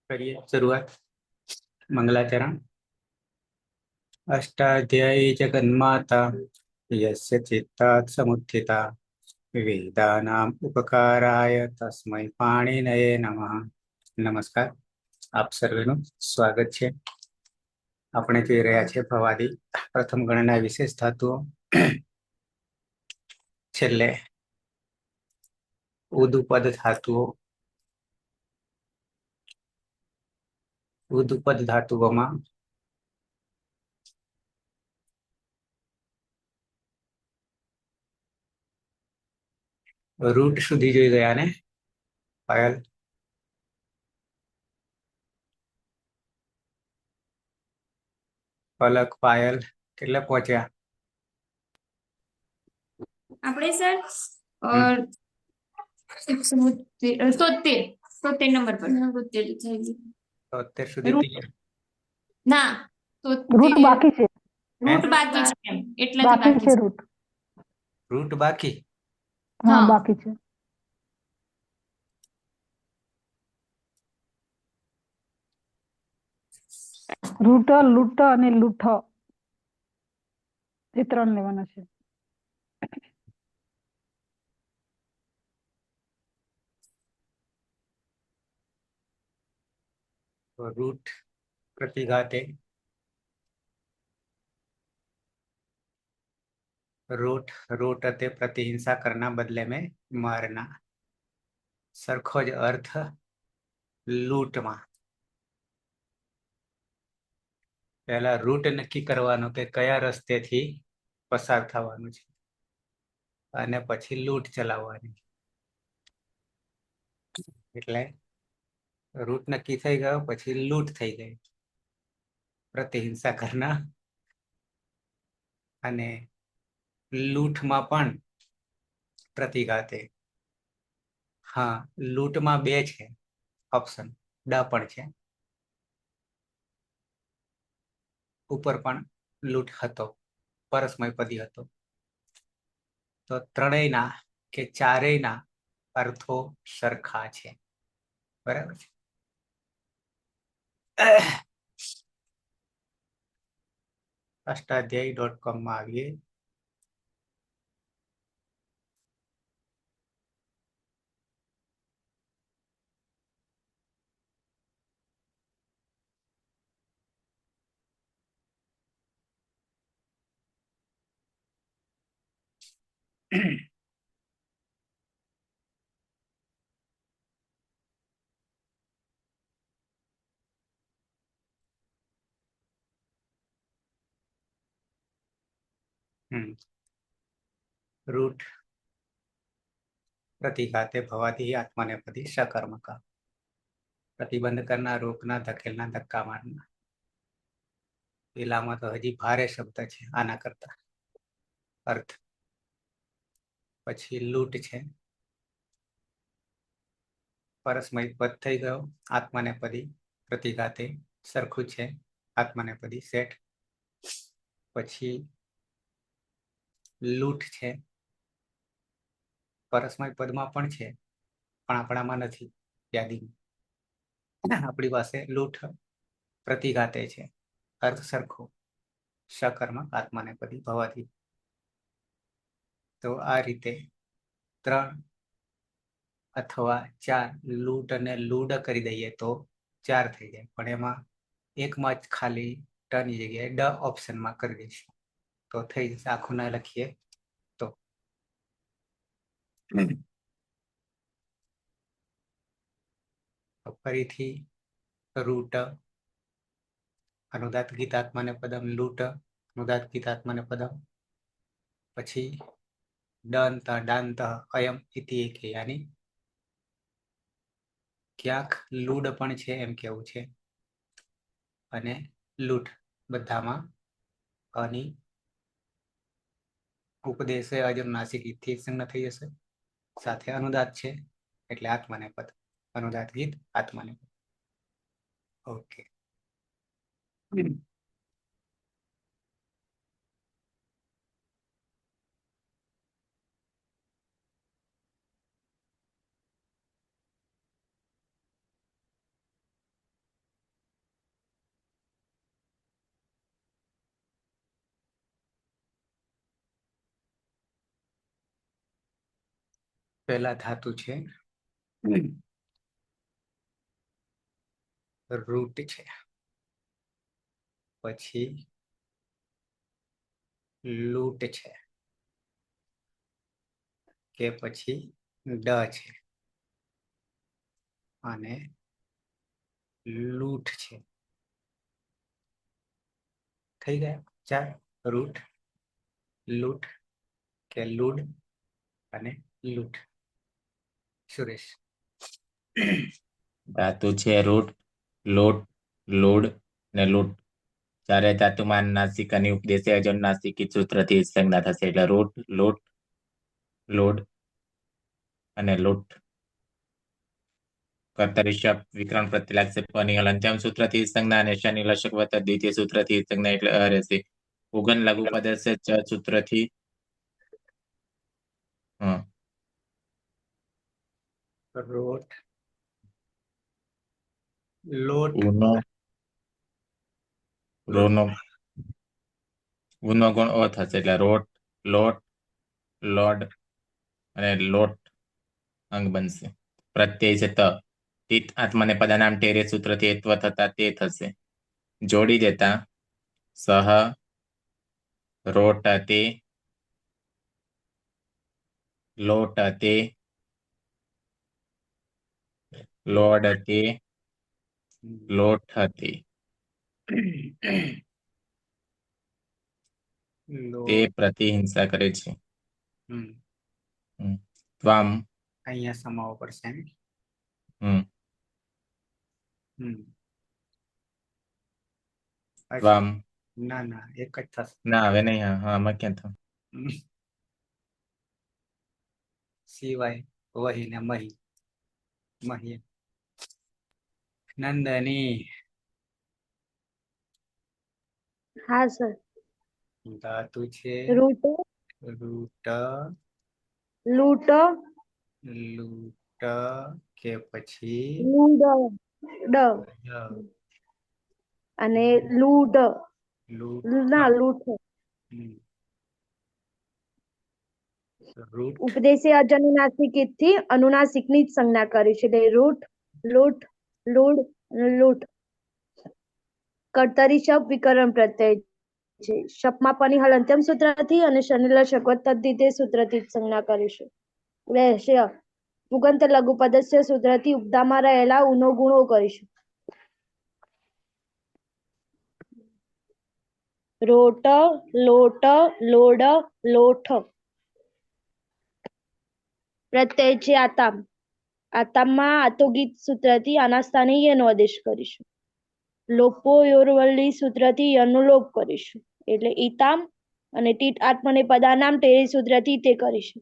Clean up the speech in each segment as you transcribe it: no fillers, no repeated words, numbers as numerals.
करिए शुरुआत। मंगलाचरण। अष्टाध्यायी जगन्माता यस्य चित्तात् समुत्थिता वेदानाम उपकाराय तस्मै पाणिनये नमः। नमस्कार, આપ સર્વેનું સ્વાગત છે। આપણે જોઈ રહ્યા છીએ ભવાદી પ્રથમ ગણના વિશેષ ધાતુઓ। છેલ્લે ઉદુપદ ધાતુઓ। ઉદુપદ ધાતુઓમાં રૂટ સુધી જોઈ ગયા ને પાયલ? પલક, પાયલ કેટલે પહોંચ્યા? આપણે સર 73 નંબર પર 73 સુધી રૂટ તૈયાર? ના રૂટ બાકી છે, રૂટ બાકી છે એમ એટલે તો બાકી છે રૂટ, રૂટ બાકી? હા હા. બાકી છે। રૂટ, લૂટ અને લૂઠ એ 3 લેવાના છે। रूट प्रतिघाते रूट रूट ते प्रतिहिंसा करना बदले में मारना। सरखो ज अर्थ लूट में। पहला रूट नक्की करवानो के कया रस्ते थी पसार थवानुं छे अने पछी लूट चलाववानी। એટલે रूट नक्की થઈ ગયો પછી લૂંટ થઈ ગઈ। प्रतिहिंसा करना અને લૂંટમાં પણ प्रतिघाते। हाँ, लूटમાં 2 છે ઓપ્શન, ડ પણ છે। ઉપર પણ લૂંટ હતો, પરસ્મય પદી હતો। તો ત્રણેયના કે ચારેયના અર્થો સરખા છે, બરાબર છે। અષ્ટાધ્યાયી.com માં આવીએ। रूट प्रतिघाते भवाती आत्मनेपदी सकर्मक। प्रतिबंध करना, रोकना, धकेलना, धक्का मारना। પેલામાં તો હજી ભારે શબ્દ છે આના કરતા अर्थ। પછી લૂંટ છે, પરસ્મય પદ થઈ ગયો, આત્મનેપદી प्रतिघाते સરખું છે, આત્મનેપદી સેટ। પછી લૂંટ છે, પરસ્મય પદમાં પણ છે પણ આપણામાં નથી યાદીમાં। આપણી પાસે લૂંટ प्रतिघाते છે, अर्थ સરખો, सकर्मक आत्मनेपदी भवाती। तो आ रीते 3 अथवा 4 लूट ने लूड करी दઈએ तो 4 થઈ જાય, પણ એમાં એકમાં જ ખાલી ટ ની જગ્યાએ ડ ઓપ્શનમાં કરી દઈશું તો થઈ જશે। આખું ના લખીએ તો ફરીથી રૂટ अनुदात गीतात्मने पदम, लूट अनुदात गीतात्मने पदम, પછી દંત દાંત અયમ ઇતિ એક, यानी ક્યાંક લૂડ પણ છે એમ કેવું છે અને લૂંટ બધામાં અની ઉપદેશે અજમનાસિક ઇથી સંજ્ઞા થઈ જશે। સાથે અનુદાત છે એટલે આત્મનેપદ, अनुदात गीत आत्मनेपद। ओके। પહેલા ધાતુ છે રૂટ છે, પછી લૂટ છે કે પછી ડ છે અને લૂટ છે. થઈ ગયા 4. રૂટ, લૂટ કે લૂડ અને લૂટ. સુરેશ. ધાતુ છે રૂટ, લોટ, લોડ ને લૂટ. જ્યારે ધાતુમાં નાસિકાની ઉપદેશે અનુનાસિકી સૂત્રથી સંજ્ઞા થશે એટલે રૂટ, લૂટ, લોડ અને લૂટ. કર્તરી શબ્દ વિકરણ પ્રત્યે લાગશે પની હલંત્યમ સૂત્રથી સંજ્ઞા અને શનિ લશક વત્તા દ્વિતીય સૂત્રથી સંજ્ઞા એટલે અ રહેશે. ઉગન લઘુ પદસ્ય ચ સૂત્રથી રોટ, લોટ, ઉનો ગુણ અ થશે એટલે રોટ, લોટ, લોડ અને લોટ અંગ બનશે. પ્રત્યય છે ત, તિત આત્મને પદાનામ ટેરે સૂત્રથી એત્વ થતા તે થશે. જોડી દેતા સહ, રોટતે, લોટતે, લોડતે, લોઠતે. તે પ્રતિહિંસા કરે છે. ત્વામ અહીંયા સમાવો પડશે ને? ત્વામ ના ના એક જ થશે. ના હવે નહીં. હા આમાં ક્યાં થયું? સિવાય વહી ને મહી. મહી નંદની. હા સર. ધાતુ છે રૂટ, રૂટ, લૂટ, લૂટ કે પછી લૂડ, ડ અને લૂડ, લૂટ, ના લૂટ. રૂટ, ઉપદેશે અનુનાસિકથી અનુનાસિકની જ સંજ્ઞા કરી છે એટલે રૂટ, લૂટ, લૂડ અને લૂટ. કર્તરી શબ્દ વિકરણ પ્રત્યય છે. શપમાં પની હલંત્યમ સૂત્રથી અને શનિલશક વત્તા દ્વિતીય સૂત્રથી જ સંજ્ઞા કરીશું. રહેશે પુગંત લઘુ પદસ્ય સૂત્રથી ઉપદામાં રહેલા ઉનો ગુણો કરીશું. રોટ, લોટ, લોડ, લોઠ. પ્રત્યય છે આતામ. આતામમાં આતોગીત સૂત્રથી આના સ્થાને યનો આદેશ કરીશું. લોપો યોરવલ્લી સૂત્રથી યનો લોપ કરીશું એટલે ઈતામ અને ટીટ આત્મને પદાનામ ટેરી સૂત્રથી તે કરીશું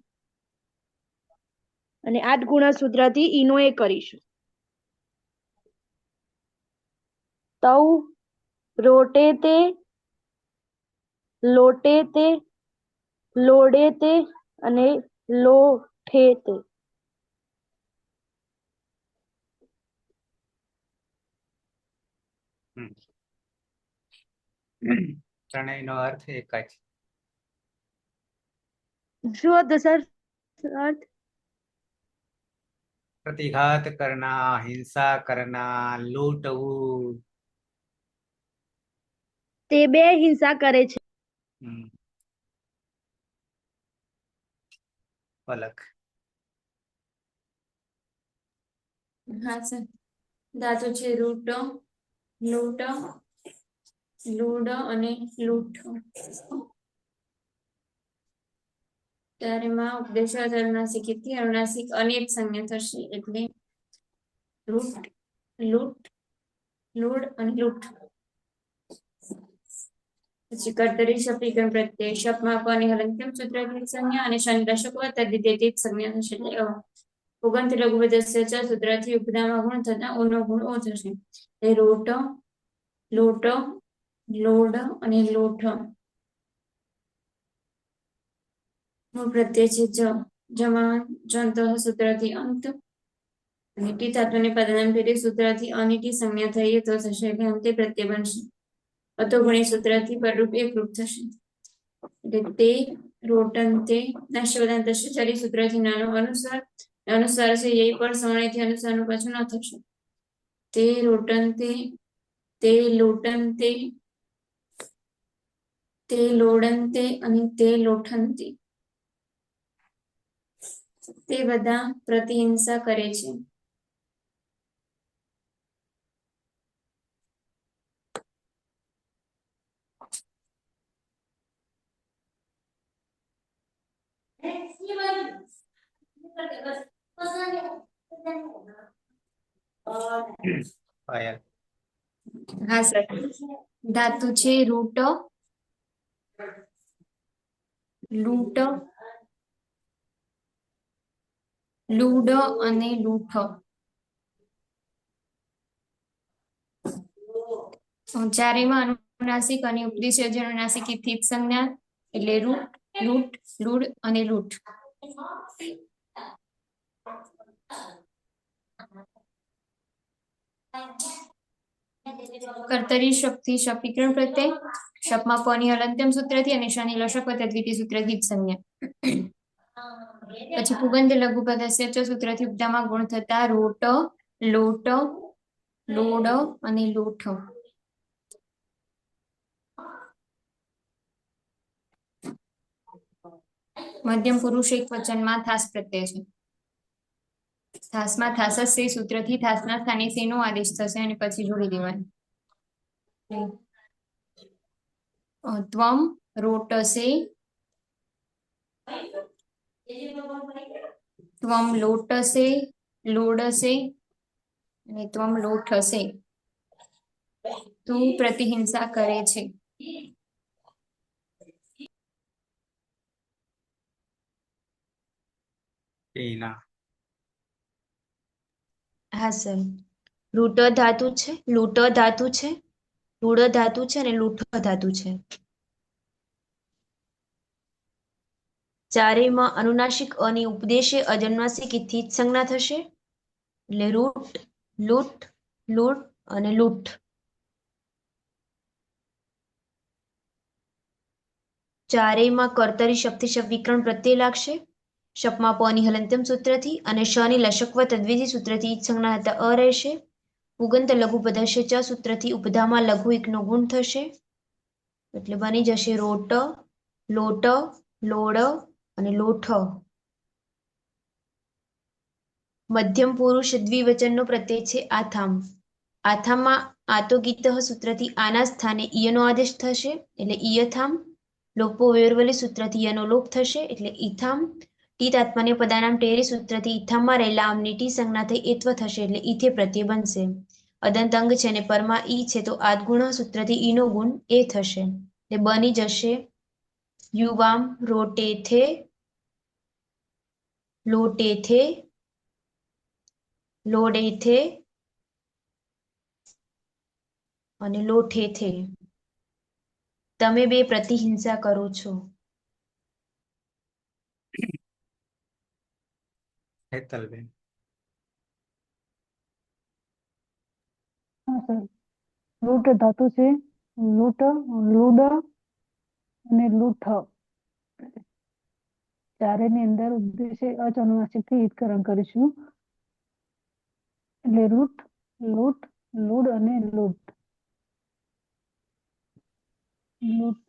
અને 8 ગુણ સૂત્રથી ઈનો એ કરીશું. તૌ, રોટે તે, લોટે તે, લોડે તે અને લોઠે તે. ત્રણેયનો અર્થ એક જ. શું હતું સર અર્થ? प्रतिघात करना, हिंसा करना, लूटવું. તે બે હિંસા કરે છે. પલક. હા સર. ધાતુ છે રૂટ, લૂટ, લૂડ અને લૂઠ. ત્યારે એમાં ઉપદેશ અનુનાસિકથી અનુનાસિક અનેક સંજ્ઞા થશે એટલે રૂટ, લૂટ, લૂડ અને લૂટ. પછી કર્તરી શબ્દ વિકરણ પ્રત્યય શપમાં પની હલંત્યમ સૂત્રથી સંજ્ઞા અને શનિલશક વત્તા દ્વિતીય સંજ્ઞા થશે એટલે પુગંત લઘુ પદસ્ય ચ સૂત્રથી ઉપદામાં ગુણ થતા ઉનો ગુણ ઓ થશે. એ રોટ, લોટ, લોડ અને લોઠ. મૂળ પ્રત્યય છે જમા જંત સૂત્રથી અંત અને ટી ધાતુને પદાનામ ટેરી સૂત્રથી અનિટી સંજ્ઞા થઈ તો થશે એટલે અંતે પ્રત્યય બનશે. અતો ગુણી સૂત્રથી પરરૂપ એકરૂપ થશે એટલે તે રોટંતે નાશવદાંતસ્ય ચાલી સૂત્રથી નાનો અનુસ્વાર છે એ પણ સવર્ણથી અનુસ્વારનું પાછું ન થશે. તે રોટંતે, તે લોટંતે, તે લોડંતે અને તે લોઠંતે તે બધા પ્રતિહિંસા કરે છે. પાયલ. હા સર, ધાતુ છે રૂટ, લૂટ, લૂડ અને લૂઠ. ચારેયમાં અનુનાસિક અને ઉપદેશજ અનુનાસિક સ્થિત સંજ્ઞા એટલે રૂટ, લૂટ, લૂડ અને લૂંટ. કર્તરી શક્તિ શપિકરણ પ્રત્યય શપમાં પની હલંત્યમ સૂત્રથી અને શનિ લશક તદ્વિતીય સૂત્રથી સંજ્ઞા. પછી પુગંધ લઘુ પદસ્ય સૂત્રથી ઉપદામાં ગુણ થતા રોટ, લોટ, લોડ અને લોઠ. મધ્યમ પુરુષ એક વચનમાં થાસ પ્રત્યય છે. થાસમાં થાસ સે સૂત્રથી થાસના સ્થાને સેનો આદેશ થશે અને પછી જોડી દેવાનું. ત્વમ રોટસે, ત્વમ લોટસે, લોડસે અને ત્વમ લોઠસે. તું પ્રતિહિંસા કરે છે. ટીના. હા સર, લૂટ ધાતુ છે, લૂટ ધાતુ છે, લૂડ ધાતુ છે અને લૂઠ ધાતુ છે. ચારેયમાં અનુનાસિક અને ઉપદેશે અજન્માસિક સ્થિત સંજ્ઞા થશે એટલે રૂટ, લૂટ, લૂડ અને લૂંટ. ચારેયમાં કર્તરી શક્તિ વિકરણ પ્રત્યય લાગશે. શપમાં પની હલંત્યમ સૂત્રથી અને શની લશકવ તદ્વિધિ સૂત્રથી સંજ્ઞા હતા અ રહેશે. પુગંત લઘુ પદસ્ય ચ સૂત્રથી ઉપધામાં લઘુ એકનો ગુણ થશે એટલે બની જશે રોટ, લોટ, લોડ અને લોઠ. મધ્યમ પુરુષ દ્વિવચનનો પ્રત્યય છે આથામ. આથામાં આતો ગીત સૂત્રથી આના સ્થાને ઈયનો આદેશ થશે એટલે ઈયથામ. લોપો વેરવલી સૂત્રથી યનો લોપ થશે એટલે ઈથામ. ટી તાત્મન્ય પદાનામ ટેરે સૂત્રથી ઈથામમાં રહેલા આમની ટી સંજ્ઞા થઈ એત્વ થશે એટલે ઈથે પ્રત્યય બનશે. અદંત અંગ છે ને પરમાં ઈ છે તો આદગુણ સૂત્રથી ઈનો ગુણ એ થશે એટલે બની જશે યુવામ રોટેથે, લોટેથે, લોડેથે અને લોઠેથે. તમે બે પ્રતિહિંસા કરો છો. હેતલબેન. હા સર, લૂટ ધાતુ છે, લૂટ, લૂડ અને લૂઠ. ચારેયની અંદર ઉપદેશે અનુનાસિક થી હિતકરણ કરીશું એટલે રૂટ, લૂટ, લૂડ અને લૂટ. લૂટ,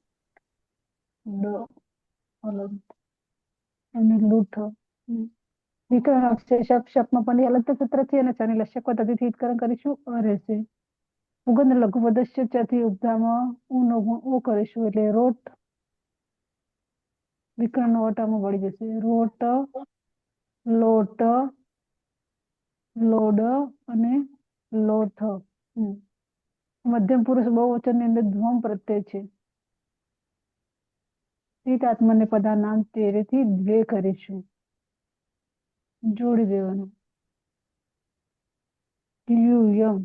અને લૂઠ. વિકરણ અક્ષર શપમાં પણ અલગ સૂત્રથી અને શનિ લશક પદ્ધતિથી હિતકરણ કરીશું અ રહેશે. પુગંધ લઘુ પદસ્ય થી ઉપધામાં ઊનો ગુણ ઓ કરીશું એટલે રોટ. વિકરણ નો વટામાં વળી જશે રોટ, લોટ, લોડ અને લોઠ. મધ્યમ પુરુષ બહુવચન ની અંદર ધ્વમ પ્રત્યય છે. આત્મને પદા નામ તેરેથી દ્વે કરીશું જોડી દેવાનું. યુયમ,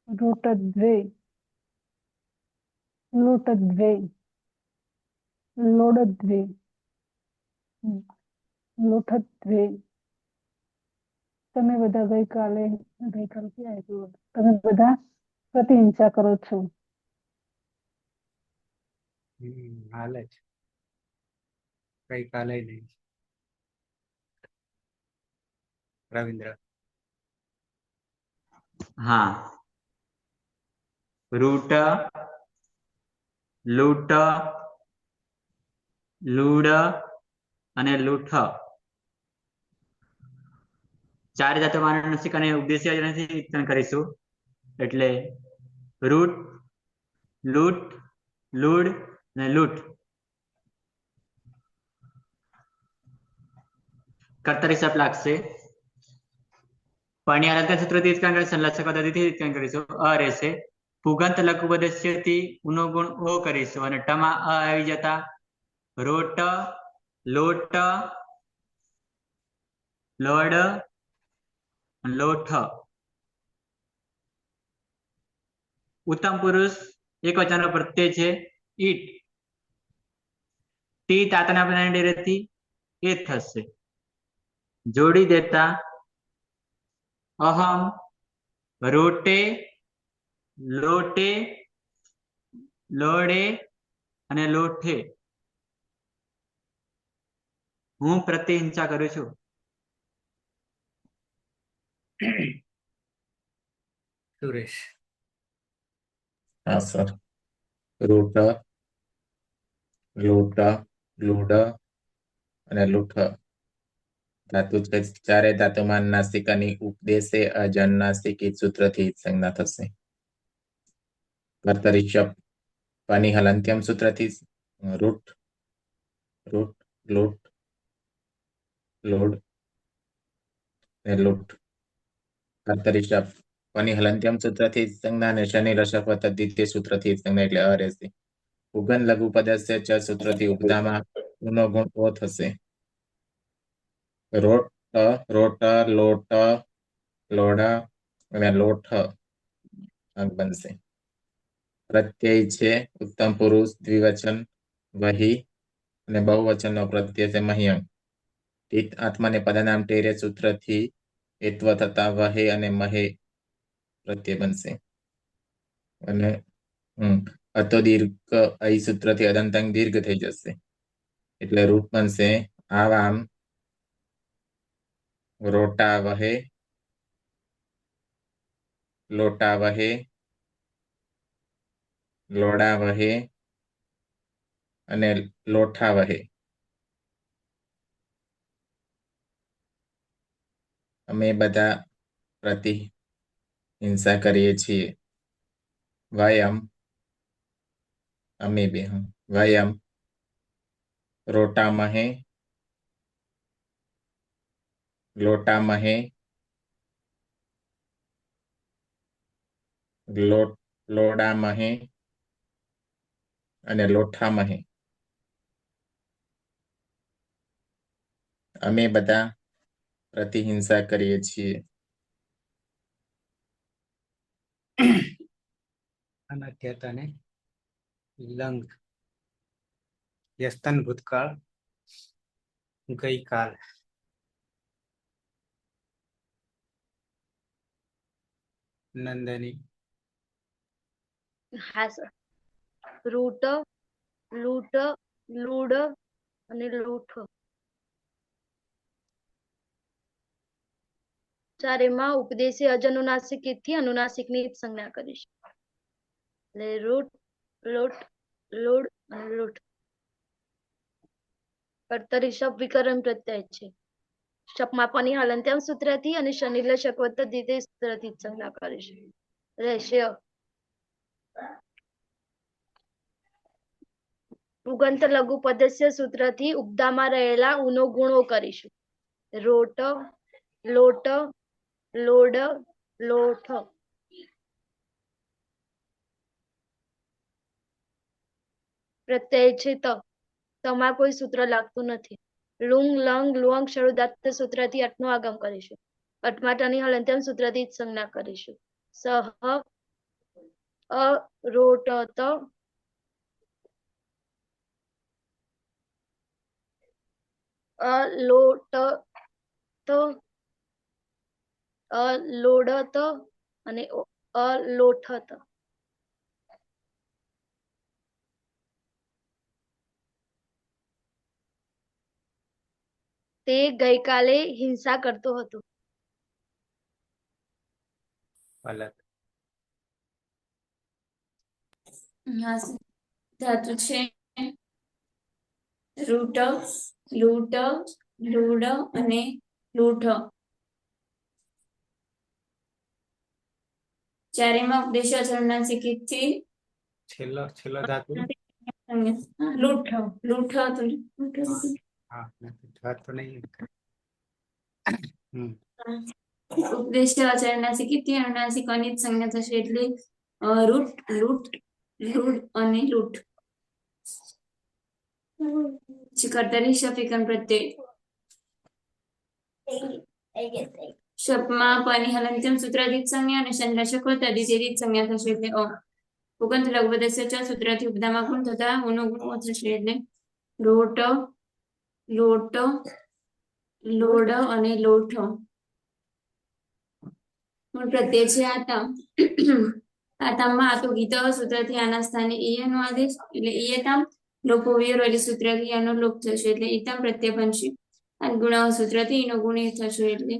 રોટદ્વે, લોટદ્વે, લોડદ્વે, લોઠદ્વે. તમે બધા ગઈકાલે ક્યાં આવ્યું તમે બધા પ્રતિહિંસા કરો છો. હાલે જ કઈ કાલે નહીં. રવિન્દ્ર હા, રૂટ, લૂટ, લૂડ અને લૂઠ ચાર જાતો વાનાસિક અને ઉદ્દેશ્ય વિતરણ કરીશું. એટલે રૂટ, લૂટ, લૂડ અને લૂટ. કર્તરી શબ્દ લાગશે. પણ અલંકાર સૂત્રથી જ કારણ કરીશું, લક્ષક પદ્ધતિથી જ કારણ કરીશું. અ રહેશે. પુગંત લઘુ પદસ્યથી ઉનો ગુણ ઓ કરીશું અને ટમાં અ આવી જતા રોટ, લોટ, લોડ, લોઠ. ઉત્તમ પુરુષ એક વચનનો પ્રત્યય છે ઈટ. ટી તાતના ડેરેથી એ થશે. જોડી દેતા અહમ, રોટે, લોટે, લોડે અને લોઠે. હું પ્રતિહિંસા કરું છું. સુરેશ હા સર. રૂટ, લૂટ, લૂડ અને લૂઠ ધાતુ છે. ચારે ધાતુમાં નાસિકાની ઉપદેશે અજન્નાસિકી સૂત્રથી સંજ્ઞા થશે. કર્તરી શબ્દ પાની હલંત્યમ સૂત્રથી રૂટ, રૂટ, લૂટ, લોડ અને લૂટ. કર્તરી શબ્દ પાની હલંત્યમ સૂત્રથી સંજ્ઞા અને શનિ રસક દ્વિતીય સૂત્રથી સંજ્ઞા એટલે અ રહેશે. ઉગન લઘુ પદસ્ય ચ સૂત્રથી ઉપદામાં ઉનો ગુણ ઓ થશે. રોટ, રોટ, લોટ, લોડ અને લોઠ અંક બનશે. પ્રત્યય છે ઉત્તમ પુરુષ દ્વિવચન વહી અને બહુવચનનો પ્રત્યય છે મહ્યંક. ટીત આત્માને પદનામ ટેરે સૂત્રથી એત્વ થતા વહે અને મહે પ્રત્યય બનશે. અને અતો દીર્ઘ અહીં સૂત્રથી અદંતંગ દીર્ઘ થઈ જશે. એટલે રૂપ બનશે આવામ રોટા વહે, લોટા વહે, લોડા વહે અને લોઠા વહે. અમે બધા પ્રતિહિંસા કરીએ છીએ. વયમ અમે બે વયમ રોટામહે, લોટામહે, લોડામહે અને લોઠામહે. અમે બધા પ્રતિહિંસા કરીએ છીએ. અનત્યત અને લંગ. યસ્તન ભૂતકાળ ગઈકાલ. નંદની હા સર. રૂટ, લૂટ, લૂડ અને લૂઠ ચારેમાં ઉપદેશી અજનુનાસિકથી અનુનાસિકની સંજ્ઞા કરીશું. એટલે રૂટ, લોટ, લોડ અને લૂઠ. કર્તરી શબ્દ વિકરણ પ્રત્યય છે. શપમાપની હલંત્યમ સૂત્રથી અને શનિલ શકવત દ્વિતીય સૂત્રથી સંજ્ઞા કરીશું. રહેશે પુગંત લઘુ પદસ્ય સૂત્રથી ઉપદામાં રહેલા ઉનો ગુણો કરીશું. રોટ, લોટ, લોડ, લોઠ. પ્રત્યય છે તમાં કોઈ સૂત્ર લાગતું નથી. લુંગ, લંગ, લુઅંગ શરૂદાત સૂત્રથી અટનું આગમ કરીશું. અટમાટાની હલંત્યમ સૂત્રથી સંજ્ઞા કરીશું. સહ, અરોટત, અલોટત, અલોડત અને અલોઠત. તે ગઈકાલે હિંસા કરતો હતો. અલગ. હા સર. ધાતુ છે રૂટ, લૂટ, લૂડ અને લૂંઠ. ચારેમાં ઉપદેશ અચળના થી છેલ્લો છેલ્લો ધાતુ. લૂંઠ લૂંઠ હતું. હા ધાતુ નહીં. હમ ઉપદેશ અચળના થી અનુનાસિક અનિત સંજ્ઞા થશે એટલે રૂટ, લૂંટ, લૂડ અને લૂંટ. કર્તરી શપિકન પ્રત્યય શપમાં પની હલંત્યમ સૂત્રાધિત સંજ્ઞા અને સંદર્શકો તદિતેરિત સંજ્ઞા થશે એટલે પુગંત લઘુપદસ્ય ચ સૂત્રથી ઉપદામાં ગુણ થતા ઉનો ગુણ થશે એટલે રોટ, લોટ, લોડ અને લોઠ. મૂળ પ્રત્યય છે આતમ. આતમમાં આતો ગીત સૂત્રથી આના સ્થાને ઈયનો આદેશ એટલે ઈયતામ. લોપો વિયોર સૂત્રથી આનો લોપ થશે એટલે ઈતમ પ્રત્યય બનશે. અને ગુણાઓ સૂત્રથી એનો ગુણ એ થશે એટલે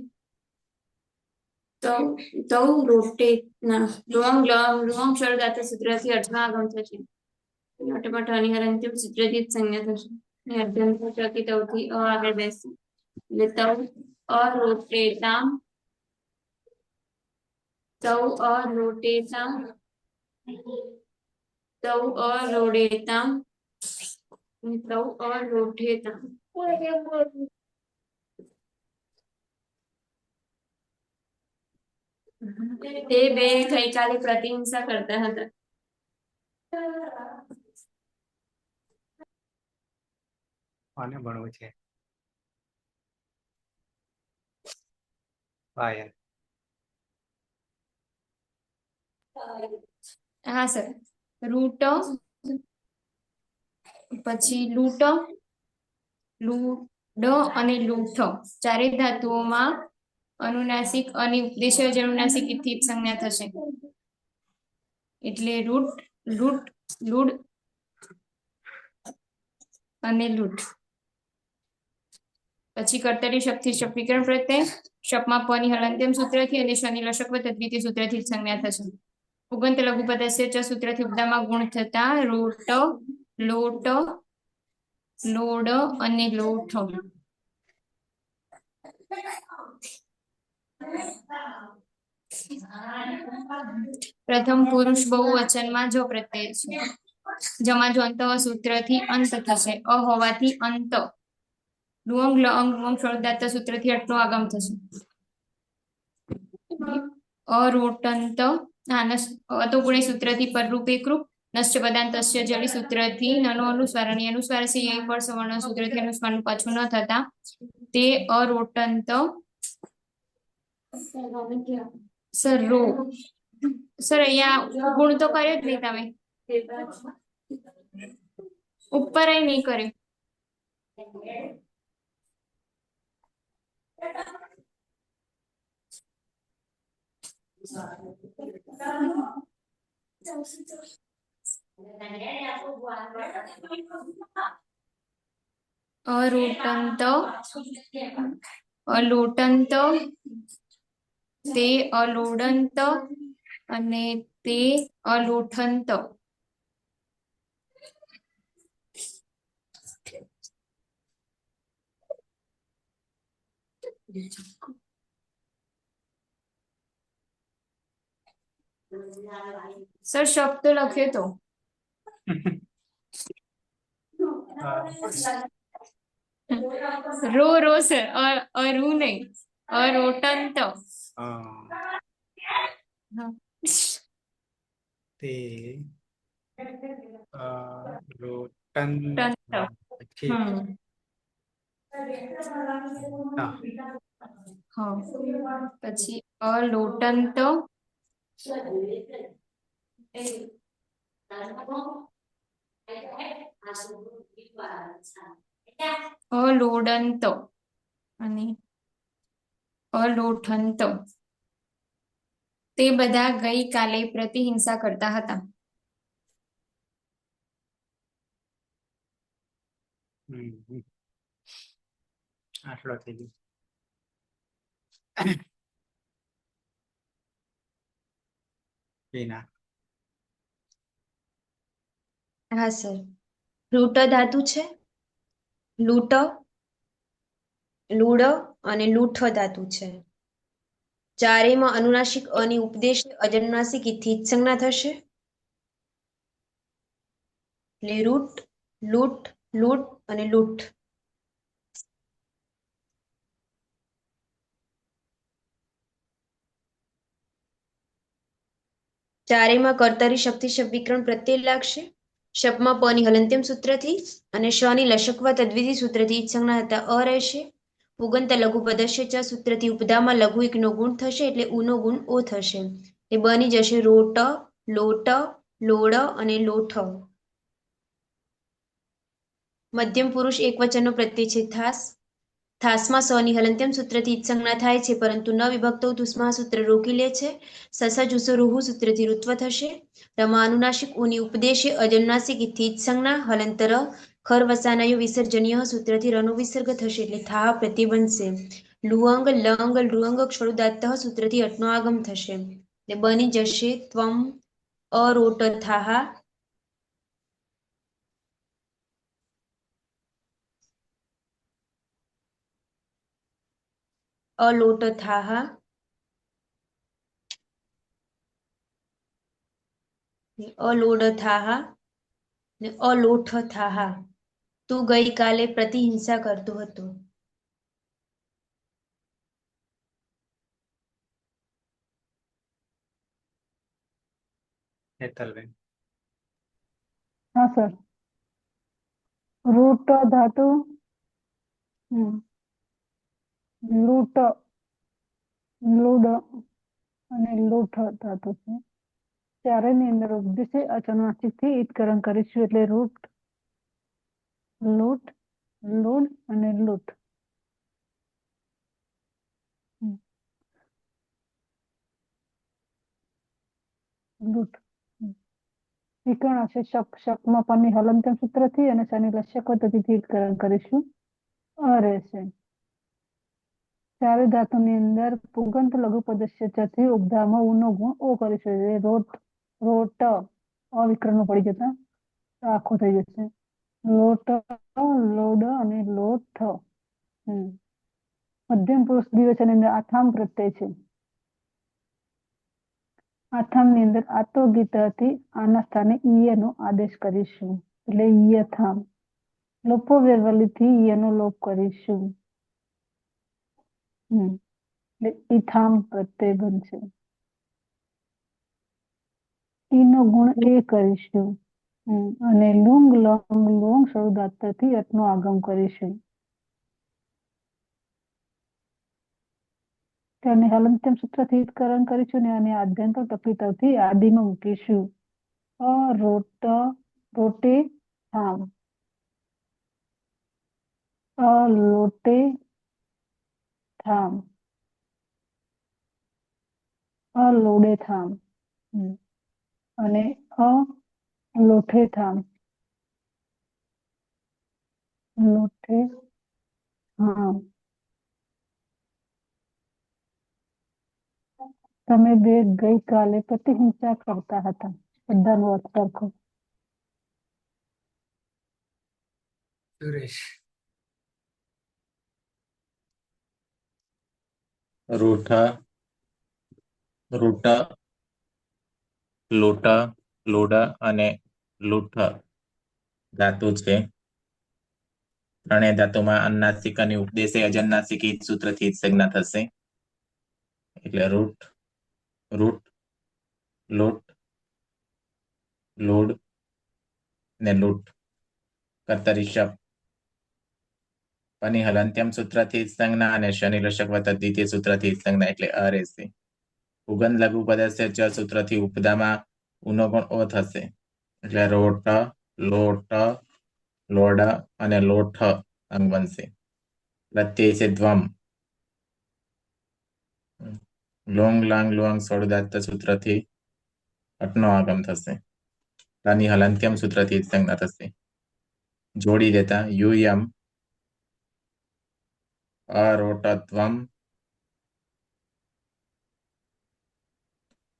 તૌ રોટે ના લુવાંગ શરદાત સૂત્રથી અર્થમાં આગમ થશે. મોટામાં ઠની અંતિમ સૂત્રથી જ સંજ્ઞા થશે. અર્ધંત સૂત્રથી તૌથી આગળ બેસશે એટલે તૌ અરોટેતામ, તૌ અરોટેતામ, તૌ અરોડેતામ, તૌ અરોઠેતામ. તે બે ગઈકાલે પ્રતિહિંસા કરતા હતા. કોને ભણવું છે? પાયલ. હા સર. રૂટ, પછી લૂંટ, લૂડ અને લૂંઠ ચારેય ધાતુઓમાં અનુનાસિક અને ઉપદેશ અનુનાસિક થી સંજ્ઞા થશે એટલે રૂટ, લૂટ, લૂડ અને લૂંટ. પછી કર્તરી શક્તિ શબ્દીકરણ પ્રત્યય શપમાં પની હલંત્યમ સૂત્રથી અને શનિ લશક તદ્વિતીય સૂત્રથી સંજ્ઞા થશે. પુગંત લઘુપદસ્ય ચ સૂત્રથી ઉપદામાં ગુણ થતા રોટ, લોટ, લોડ અને લોઠ. પ્રથમ પુરુષ બહુવચનમાં જો પ્રત્યય છે. જમા જો અંત સૂત્રથી અંત થશે. અ હોવાથી અંત. લુઅંગ લઅંગ લુઅંગ શબ્દાત સૂત્રથી આટલો આગમ થશે. અરોટંત અતો ગુણે સૂત્રથી પરરૂપ એકરૂપ. નશ્ચ પદાંતસ્ય જલી સૂત્રથી નનો અનુસ્વાર અને અનુસ્વાર છે એ પર સવર્ણ સૂત્રથી અનુસ્વારનું પાછું ન થતા તે અરોટંત સર રો. સર અહીંયા ગુણ તો કર્યો જ નહીં તમે ઉપર નહીં કર્યું. અરોટંત, અલોટંત, તે અલોડંત અને તે અલોઠંત. સર શબ્દ લખ્યો તો રો રો સર અરુ નહીં અરોટંત. તે રોટંત પછી પછી અલોટંત, અલોડંત અને અલોઠંત. તે બધા ગઈકાલે પ્રતિહિંસા કરતા હતા. આટલો થઈ ગયો. વિના હા સર. લૂટ ધાતુ છે, લૂટ, લૂડ અને લૂઠ ધાતુ છે. ચારેયમાં અનુનાસિક અની ઉપદેશ અજનુનાસિક ઈથી જ સંજ્ઞા થશે. એટલે રૂટ, લૂટ, લૂટ અને લૂંટ. ચારેયમાં કર્તરી શક્તિ શબ્દ વિકરણ પ્રત્યય લાગશે. શબ્દમાં પ ની હલંત્યમ સૂત્રથી અને શ ની લશકવા તદ્વિધિ સૂત્રથી ઈજ સંજ્ઞા થતા અ રહેશે. પુગંત લઘુ પદસ્ય ચ સૂત્રથી ઉપધામાં લઘુ એકનો ગુણ થશે એટલે ઉનો ગુણ ઓ થશે. એ બની જશે રોટ, લોટ, લોડ અને લોઠ. મધ્યમ પુરુષ એક વચનનો પ્રત્યય છે થાસ. થાસમાં સ ની હલંત્યમ સૂત્રથી ઈજ સંજ્ઞા થાય છે, પરંતુ ન વિભક્તો તુસ્મા સૂત્ર રોકી લે છે. સસ જુસો રૂહુ સૂત્રથી ઋત્વ થશે. રમા અનુનાસિક ઉની ઉપદેશે અજનુનાસિક ઈથી ઈજ સંજ્ઞા હલંતર ખર વસાનયો વિસર્જનીય સૂત્રથી રનો વિસર્ગ થશે એટલે થા પ્રત્યય બનશે. લુઅંગ, લંગ, લૃઅંગ ક્ષળુદાત્ત સૂત્રથી અટનો આગમ થશે. એટલે બની જશે ત્વમ અરોટથાહ અલોટથાહ અલોડથાહ ને અલોઠથાહ. તું ગઈકાલે પ્રતિહિંસા કરતો હતો. હેતલબેન. હા સર. રૂટ ધાતુ લૂટ, લૂડ અને લૂઠ ધાતુ છે. ચારેયની અંદર ઉપદેશે અચનાસિક થી ઈદકરણ કરીશું એટલે રૂટ, લૂટ, લૂડ અને લૂટ. લૂટ વિકર્ણ હશે શક. શકમાં પરની હલંત્યમ સૂત્રથી અને શની લશ્યક પદ્ધતિથી ઈદકરણ કરીશું અ રહેશે. ચારે ધાતુની અંદર પુગંત લઘુ પદસ્ય થી ઉપધામાં ઉનો ગુણ ઓ કરીશું એટલે રોટ, રોટ અવિકર્ણ પડી જતા આખો થઈ જશે. લોટ, લોડ અને લોટ. મધ્યમ પુરુષ દ્વિવચનની અંદર આઠામ પ્રત્યય છે. આઠામ ની અંદર આતો ગીતાથી આના સ્થાને ઈય નો આદેશ કરીશું એટલે ઈયથામ. લોપો વેરવલીથી ઈયનો લોપ કરીશું એટલે ઈથામ પ્રત્યય બનશે. ઈનો ગુણ એ કરીશું અને લુંગ, લંગ, લોંગ શબ્દાર્થથી અટનો આગમ કરીશું. તેને હલંત્યમ સૂત્રથી ઈદકરણ કરીશું ને અને આદ્યંત તપિતવથી આદિમાં મૂકીશું. રોટ, રોટે થામ, લોટે થામ, લોડે થામ અને લોઠે થામ, લોઠે થામ. તમે બે ગઈકાલે પ્રતિહિંસા કરતા હતા. બધાનો અર્થ સરખો. સુરેશ. રૂઠ, રૂટ, લૂટ, લૂડ અને લૂઠ ધાતુ છે. ત્રણેય ધાતુમાં અનુનાસિક અને ઉપદેશે અજનુનાસિક ઈજ સૂત્રથી ઈજ સંજ્ઞા થશે એટલે રૂટ, રૂટ, લૂટ, લૂડ ને લૂટ. કર્તરી શબ્દ પની હલંત્યમ સૂત્રથી ઈજ સંજ્ઞા અને શનિ લશક વત્તા દ્વિતીય સૂત્રથી ઈજ સંજ્ઞા એટલે અ રહેશે. ઉગંધ લઘુ પદસ્ય ચ સૂત્રથી ઉપદામાં ઉનો ગુણ ઓ થશે એટલે રોટ, લોટ, લોડ અને લોઠ અંગ બનશે. પ્રત્યય છે ધ્વમ. લોંગ, લાંગ, લુઆંગ સોળદાત્ત સૂત્રથી અટનો આગમ થશે. તાની હલંત્યમ સૂત્રથી ઈજ સંજ્ઞા થશે. જોડી દેતા યુ, યમ અરોટત્વમ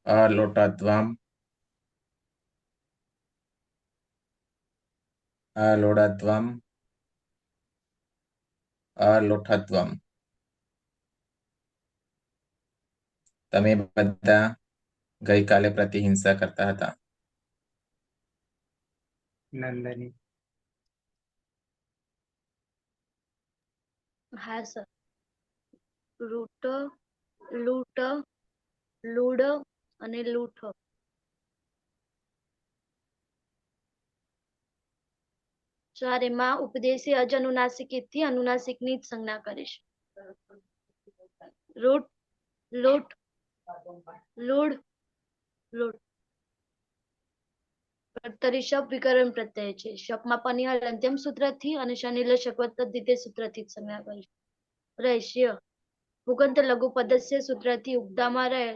અલોટત્વમ અલોડત્વમ અલોઠત્વમ. તમે બધા ગઈકાલે પ્રતિહિંસા કરતા હતા. નંદની. હા સર. રૂટ, લૂટ, લૂડ અને લૂંટ. સર એમાં ઉપદેશી અજ અનુનાસિકથી અનુનાસિકની જ સંજ્ઞા કરીશ. રૂટ, લૂટ, લૂડ, લૂટ. કર્તરી શબ્દ વિકરણ પ્રત્યય છે. શબ્દમાં પનિહલ અંત્યમ સૂત્રથી અને શનિલશક દ્વિતીય સૂત્રથી જ સંજ્ઞા કરીશ. રહેશ્ય પુગંત લઘુ પદસ્ય સૂત્રથી ઉપદામાં રહે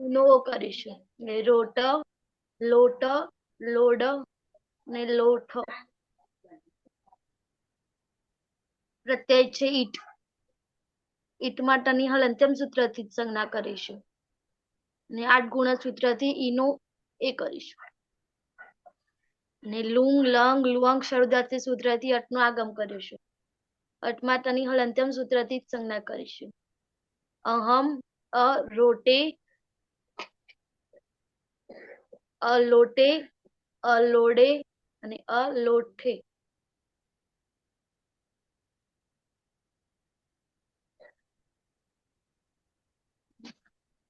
નો કરીશું. રોટ, લોટ, લોડ ને લોઠ. પ્રત્યય છે ઈટ. ઈટમાં ટનિહલ અંત્યમ સૂત્રથી જ સંજ્ઞા કરીશું. ને 8 ગુણ સૂત્રથી ઈનો એ કરીશું. ને લુંગ, લંગ, લુઅંગ શરૂદાર્થી સૂત્રથી અટનો આગમ કરીશું. અટમાં ટનિહલ અંત્યમ સૂત્રથી જ સંજ્ઞા કરીશું. અહમ, અ રોટે, અલોટે, અલોડે અને અલોઠે.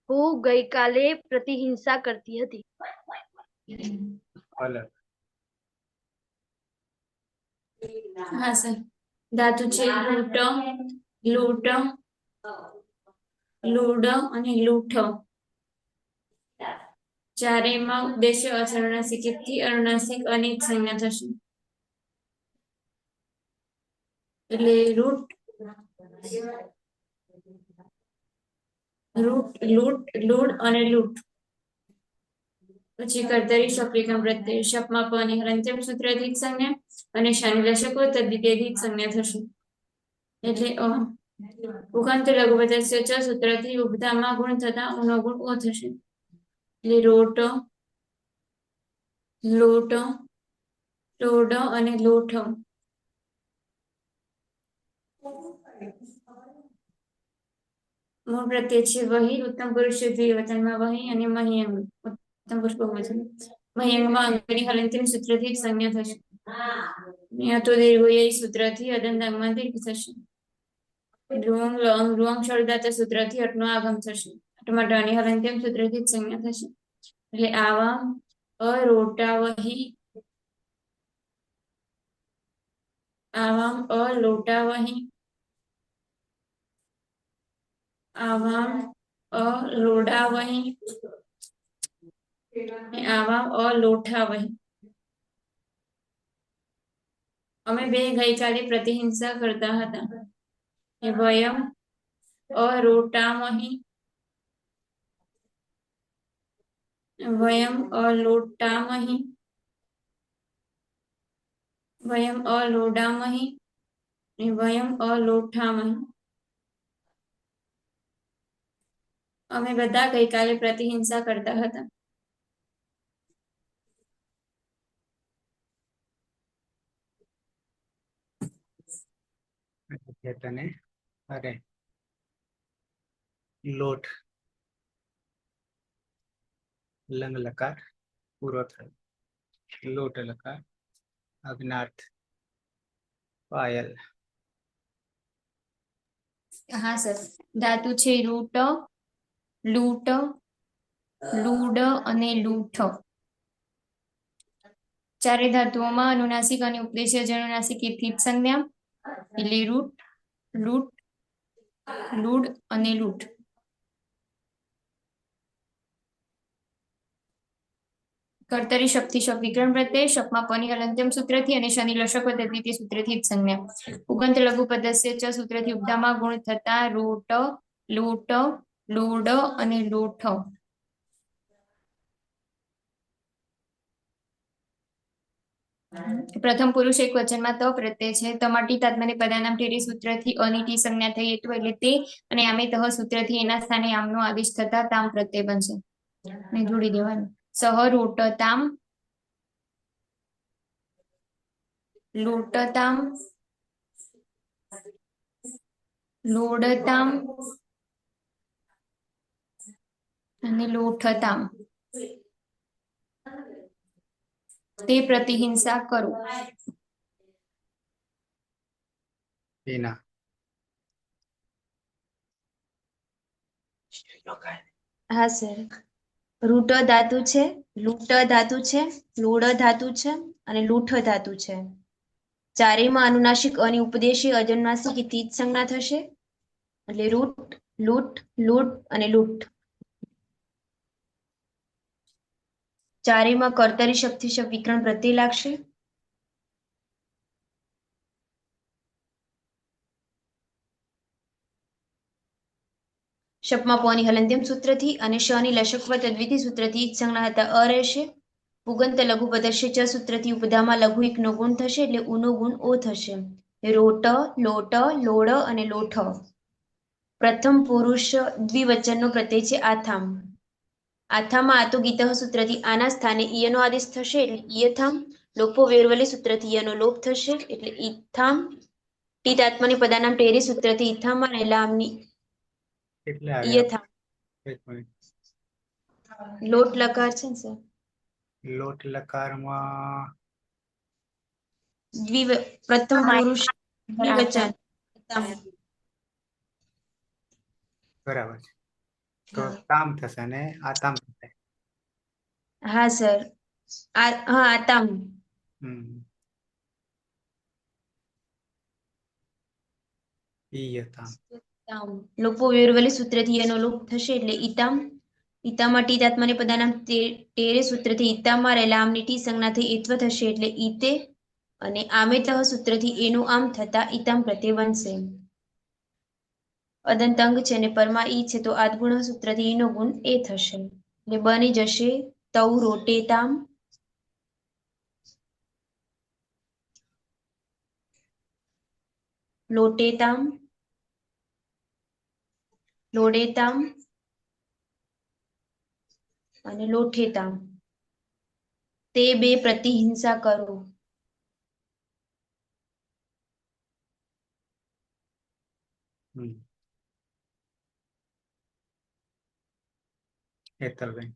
હું ગઈકાલે પ્રતિહિંસા કરતી હતી. અલગ. હા સર. ધાતુ છે લૂંટ, લૂંટ, લૂડ અને લૂંઠ. ચારેયમાં ઉદ્દેશ્ય અનુનાસિક થી અનુનાસિક અનેક સંજ્ઞા થશે. એટલે રૂટ, રૂટ, લૂટ, લૂડ અને લૂંટ. પછી કર્તરી શબ્દ પ્રત્યય શબ્દમાં પની અંત્યમ સૂત્રથી જ સંજ્ઞા અને શનિલશકો તદ્વિતીયથી જ સંજ્ઞા થશે. એટલે ઉગંત લઘુપદસ્ય ચ સૂત્રથી ઉપધામાં ગુણ થતા ઉનો ગુણ ઓ થશે. એટલે રોટ, લોટ, લોડ અને લોઠ. મૂળ પ્રત્યય છે વહી. ઉત્તમ પુરુષ દ્વિવચનમાં વહી અને મહિયંગ. ઉત્તમ પુરુષ બહુવચન. મહિયંગમાં અંગની હલંતિમ સૂત્રથી સંજ્ઞા થશે. તો દીર્ઘોય સૂત્રથી અદંતાંગમાં દીર્ઘ થશે. લુંગ, લંગ, લુઅંગ શરૂદાત સૂત્રથી અટનો આગમ થશે. ટમાટાની હલંતિમ સૂત્રથી જ સંજ્ઞા થશે. એટલે આવા અરોટા વહી, આવામ અલોટા વહી, આવામ અલોડા વહી, આવામ અલોઠા વહી. અમે બે ગઈકાલે પ્રતિહિંસા કરતા હતા. વયમ અરોટામહી, વયમ અલોટામહી, વયમ અલોડામહી, વયમ અલોઠામહી. અમે બધા ગઈકાલે પ્રતિહિંસા કરતા હતા. તને અરે લોટ લંગ લકાર પૂરો થયો. લોટ લકાર અજ્ઞાર્થ પાયલ. હા સર. ધાતુ છે રૂટ, લૂટ, લૂડ અને લૂઠ. ચારે ધાતુઓમાં અનુનાસિક અને ઉપદેશ્ય અનુનાસિક થી જ સંજ્ઞા. એટલે રૂટ, લૂટ, લૂડ અને લૂંટ. કર્તરી શક્તિ શબ્દ વિકરણ પ્રત્યય શબ્દમાં પની હલંત્યમ સૂત્રથી અને શનિલશક દ્વિતીય સૂત્રથી જ સંજ્ઞા. ઉગંત લઘુ પદસ્ય ચ સૂત્રથી ઉપધામાં ગુણ થતા રોટ, લૂટ, લૂડ અને લોઠ. પ્રથમ પુરુષ એક વચનમાં ત પ્રત્યય છે. તમાટી તાત્મને પદાનામ ટેરે સૂત્રથી અની ટી સંજ્ઞા થઈ હતું એટલે તે અને આમે તહ સૂત્રથી એના સ્થાને આમનો આદેશ થતા તામ પ્રત્યય બનશે. ને જોડી દેવાનું. સહ રોટતામ લોટતામ લોડતામ અને લોઠતામ તે પ્રતિહિંસા કરો. એના હા સર. રૂટ ધાતુ છે, લૂટ ધાતુ છે, લોડ ધાતુ છે અને લૂઠ ધાતુ છે. ચારેયમાં અનુનાસિક અને ઉપદેશી અજન્માસિક તીજ સંજ્ઞા થશે એટલે રૂટ, લૂટ, લૂટ અને લૂટ. ચારેયમાં કર્તરી શબ્દથી શબ્દ વિકરણ પ્રત્યય લાગશે. શપમાં પોની હલંત્યમ સૂત્રથી અને શની લશકવ તદ્વિધિ સૂત્રથી ઈજ સંજ્ઞા હતા અ રહેશે. પુગંત લઘુ પદસ્ય ચ સૂત્રથી ઉપધામાં લઘુ એકનો ગુણ થશે એટલે ઉનો ગુણ ઓ થશે. રોટ, લોટ, લોડ અને લોઠ. પ્રથમ પુરુષ દ્વિવચનનો પ્રત્યય છે આથામ. આથામાં આતો ગીત સૂત્રથી આના સ્થાને ઈયનો આદેશ થશે એટલે ઈયથામ. લોપો વેરવલી સૂત્રથી ઈયનો લોપ થશે એટલે ઈથામ. ટી તાત્મની પદાનામ ટેરે સૂત્રથી ઈથામાં રહેલા આમની એટલે આવ્યા ઈયથામ. એક મિનિટ. લોટ લકાર છે ને સર. લોટ લકારમાં પ્રથમ પુરુષ દ્વિવચન. બરાબર છે. તો તામ થશે અને આ તામ થશે. હા સર. હા આતામ. ઈયતામ. લોપો વેરવલી સૂત્રથી એનો લોપ થશે એટલે ઈતામ. ઈતામાં ટી તાત્માને પદાનામ ટેરે સૂત્રથી ઈતામાં રહેલા આમની ટી સંજ્ઞા થઈ એત્વ થશે એટલે ઈતે અને આમે તહ સૂત્રથી એનું આમ થતા ઈતામ પ્રત્યય બનશે. અદંતંગ છે ને પરમાં ઈ છે તો આદગુણ સૂત્રથી ઈનો ગુણ એ થશે એટલે બની જશે તૌ રોટેતામ. લોટેતામ, લોડેતામ અને લોઠેતામ. તે બે પ્રતિહિંસા કરો. હેતલબેન.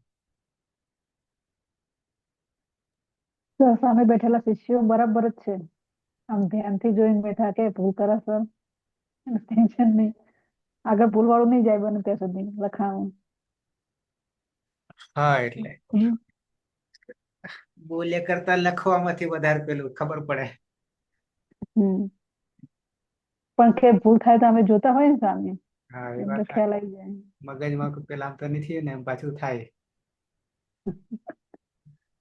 સામે બેઠેલા શિષ્યો બરાબર જ છે. આમ ધ્યાનથી જોઈને બેઠા કે ભૂલ કરે સર. ટેન્શન નહીં. આગળ ભૂલ વાળું નહીં જાય બને ત્યાં સુધી લખાણું. હા એટલે બોલ્યા કરતા લખવામાંથી વધારે પેલું ખબર પડે. પણ કે ભૂલ થાય તો અમે જોતા હોય ને સામે હા એ એટલે વાત ખ્યાલ આવી જાય. મગજમાં પેલા આમ તો નથી ને એમ પાછું થાય.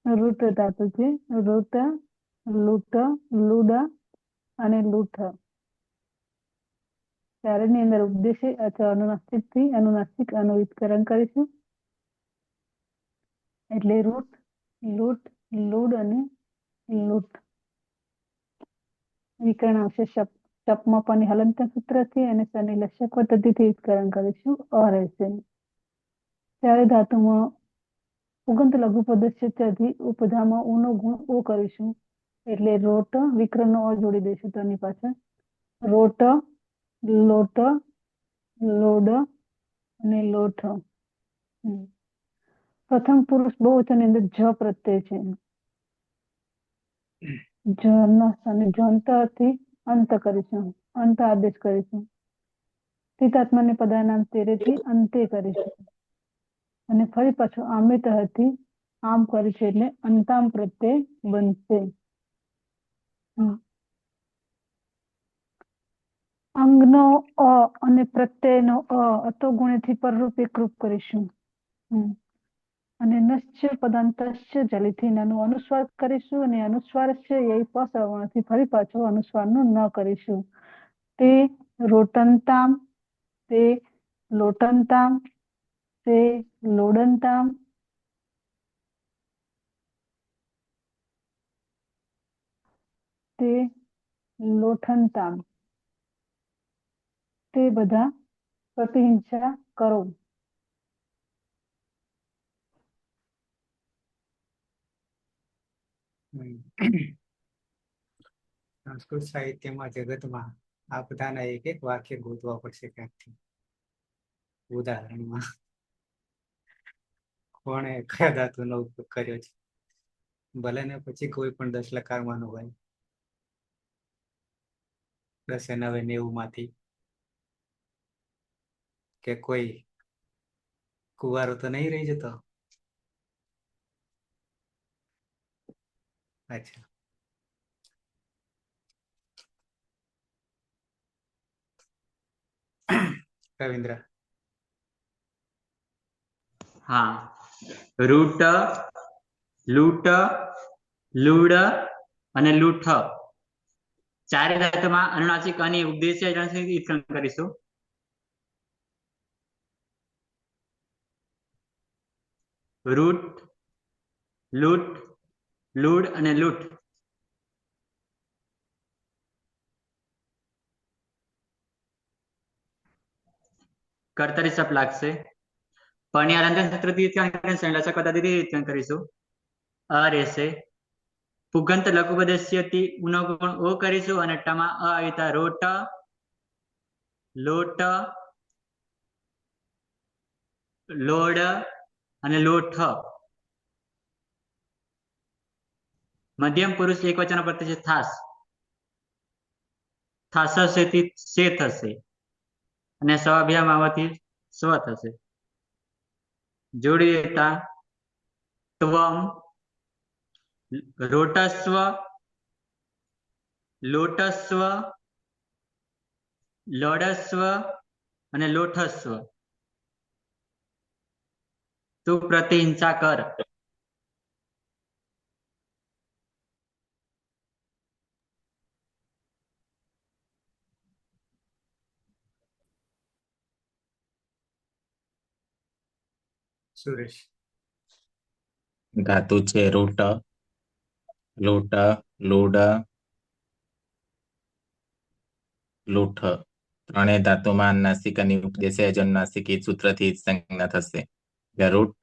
રૂટ ધાતુ છે. રૂટ, લૂટ, લૂડ અને લૂઠ. ચારેયની અંદર ઉપદેશી અથવા અનુનાસિક થી અનુનાસિક અનુવિતકરણ કરીશું એટલે રૂટ, લૂટ, લૂડ અને લૂટ. વિકરણ આવશે શપમાં પની હલંત સૂત્રથી અને શનિ લશક પદ્ધતિથી વિતકરણ કરીશું અ રહેશે. ત્યારે ધાતુમાં ઉગંત લઘુ પદસ્યથી ઉપધામાં ઉનો ગુણ ઓ કરીશું એટલે રોટ વિકરણનો અ જોડી દઈશું તેની પાછળ. રોટ, લોટ, લોડ અને લોઠ. પ્રથમ પુરુષ બહુવચનની અંદર જ પ્રત્યય છે. જનથી અંત કરીશું, અંત આદેશ કરીશું. તિતાત્માને પદાનામ તેરેથી અંતે કરીશું અને ફરી પાછું આમે તહથી આમ કરીશું એટલે અંતામ પ્રત્યય બનશે. અંગનો અ અને પ્રત્યયનો અતો ગુણેથી પરરૂપ એકરૂપ કરીશું અને નશ્ય પદાંતશ્ય જલીથી નાનું અનુસ્વાર કરીશું અને અનુસ્વાર છે એ પસવર્ણથી ફરી પાછો અનુસ્વારનું ન કરીશું. તે રોટંતામ, તે લોટંતામ, તે લોડંતામ, તે લોઠનતામ તે બધા પ્રતિહિંસા કરો. સંસ્કૃત સાહિત્યમાં જગતમાં આ બધાના એક એક વાક્ય ગોતવા પડશે ક્યાંકથી. ઉદાહરણમાં કોણે કયા ધાતુનો ઉપયોગ કર્યો છે, ભલે ને પછી કોઈ પણ 10 લકારમાંનો હોય, 10 9 90 માંથી, કે કોઈ કુવારો તો નહીં રહી જતો. અચ્છા, રવિન્દ્ર. હા, રૂટ, લૂટ, લૂડ અને લૂઠ ચારે ધાતુમાં અનુનાસિક અને ઉપદેશ્ય વ્યુત્પન્ન કરીશું. રૂટ, લૂટ, લૂડ અને લૂટ કર્તરી શબ્દ લાગશે. પણ અનંત સૂત્રથી સંલગ્ન પદ્ધતિથી વ્યુત્પન્ન કરીશું. અ રહેશે. પુગંત લઘુપદસ્યથી ઉનો ગુણ ઓ કરીશું અને ટમાં અ આવી રોટ, લોટ, લોડ અને લોઠ. મધ્યમ પુરુષ એક વચન પ્રત્યય થાસ, થાસથી સે થશે અને સ્વાભ્યામ આવવાથી સ્વ થશે. જોડી દેતા ત્વમ, રોટસ્વ, લોટસ્વ, લોડસ્વ અને લોઠસ્વ. તું પ્રતિહિંસા કર. સુરેશ. ધાતુ છે રૂટ, લૂટ, લૂડ, લૂઠ. ત્રણેય ધાતુમાં નાસિક અને ઉપદેશ નાસિક એ સૂત્રથી સંજ્ઞા થશે. રૂટ,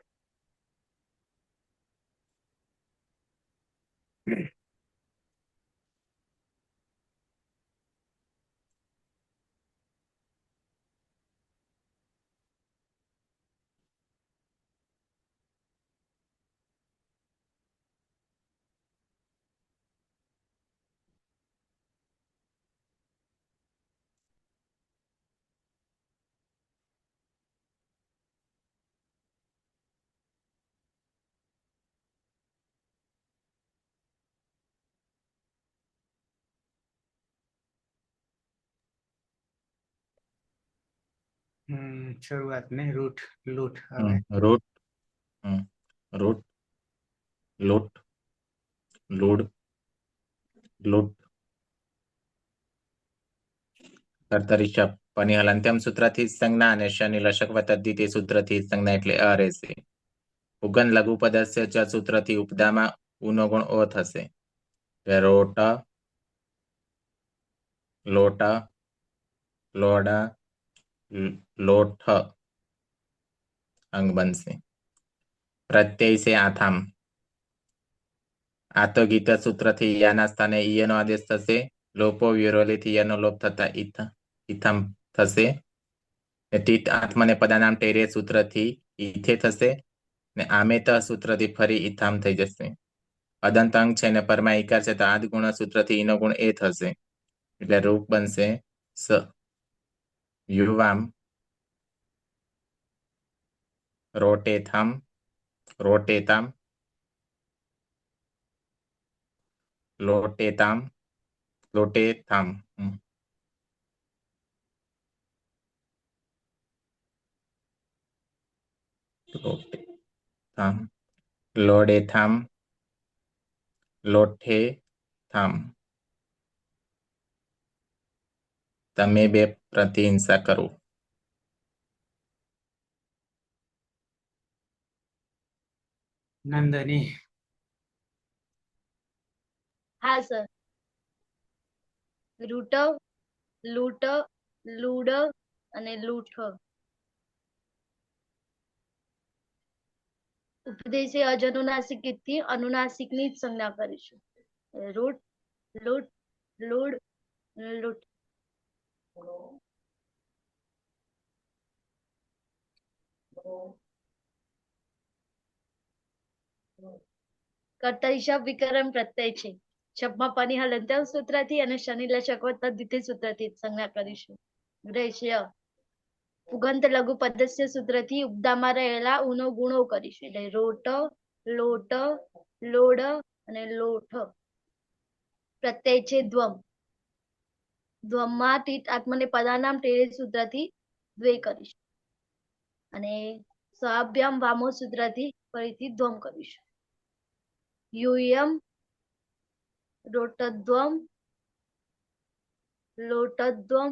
શરૂઆત ને રૂટ, લૂટ. હવે રૂટ, રૂટ, લૂટ, લૂડ, લૂટ. કર્તરી શબ્દ પની હલંત્યમ સૂત્રથી સંજ્ઞા અને શનિ લશક વતદ્ધિતિ સૂત્રથી સંજ્ઞા એટલે અ રહેશે. ઉગન લઘુપદસ્ય ચ સૂત્રથી ઉપદામાં ઉનો ગુણ ઓ થશે. રોટ, લોટ, લોડ, લોઠ અંગ બનશે. પ્રત્યય છે આથામ. આતો ગીત સૂત્રથી યાના સ્થાને ઈયનો આદેશ થશે. લોપો વિરોલીથી યનો લોપ થતા ઇથમ થશે. તીત આત્મને પદાનામ ટેરે સૂત્રથી ઈથે થશે. ને આમેત સૂત્રથી ફરી ઇથામ થઈ જશે. અદંત અંગ છે ને પરમાં ઈકાર છે તો આદ ગુણ સૂત્રથી ઈનો ગુણ એ થશે. એટલે રૂપ બનશે સ. યુવામ, રોટેથામ, રોટેતામ, લોટેતામ, લોટેથામ. લોટેથામ, લોડેથામ, લોઠેથામ. તમે બે પ્રતિહિંસા કરો. નંદની. હા સર. રૂટ લૂટ લૂડ અને લૂઠ. ઉપદેશે અજનુનાસિકથી અનુનાસિકની જ સંજ્ઞા કરીશું. રૂટ લૂટ લૂડ લૂટ. કર્તરી શબ્દ વિકરણ પ્રત્યય છે. શબ્દમાં પની હલંત્યમ સૂત્રથી અને શનિલશક દ્વિતીય સૂત્રથી સંજ્ઞા કરીશું. ગ્રેસ્ય પુગંત લઘુ પદસ્ય સૂત્રથી ઉપદામાં રહેલા ઉનો ગુણો કરીશું. એટલે રોટ લોટ લોડ અને લોઠ. પ્રત્યય છે દ્વમ. દ્વમમાં ટીટ આત્મને પદાનામ ટેરે સૂત્રથી દ્વે કરીશું. અને સ્વાભ્યામ વામો સૂત્રથી ફરીથી દ્વમ કરીશું. યુયમ રોટદ્વમ લોટદ્વમ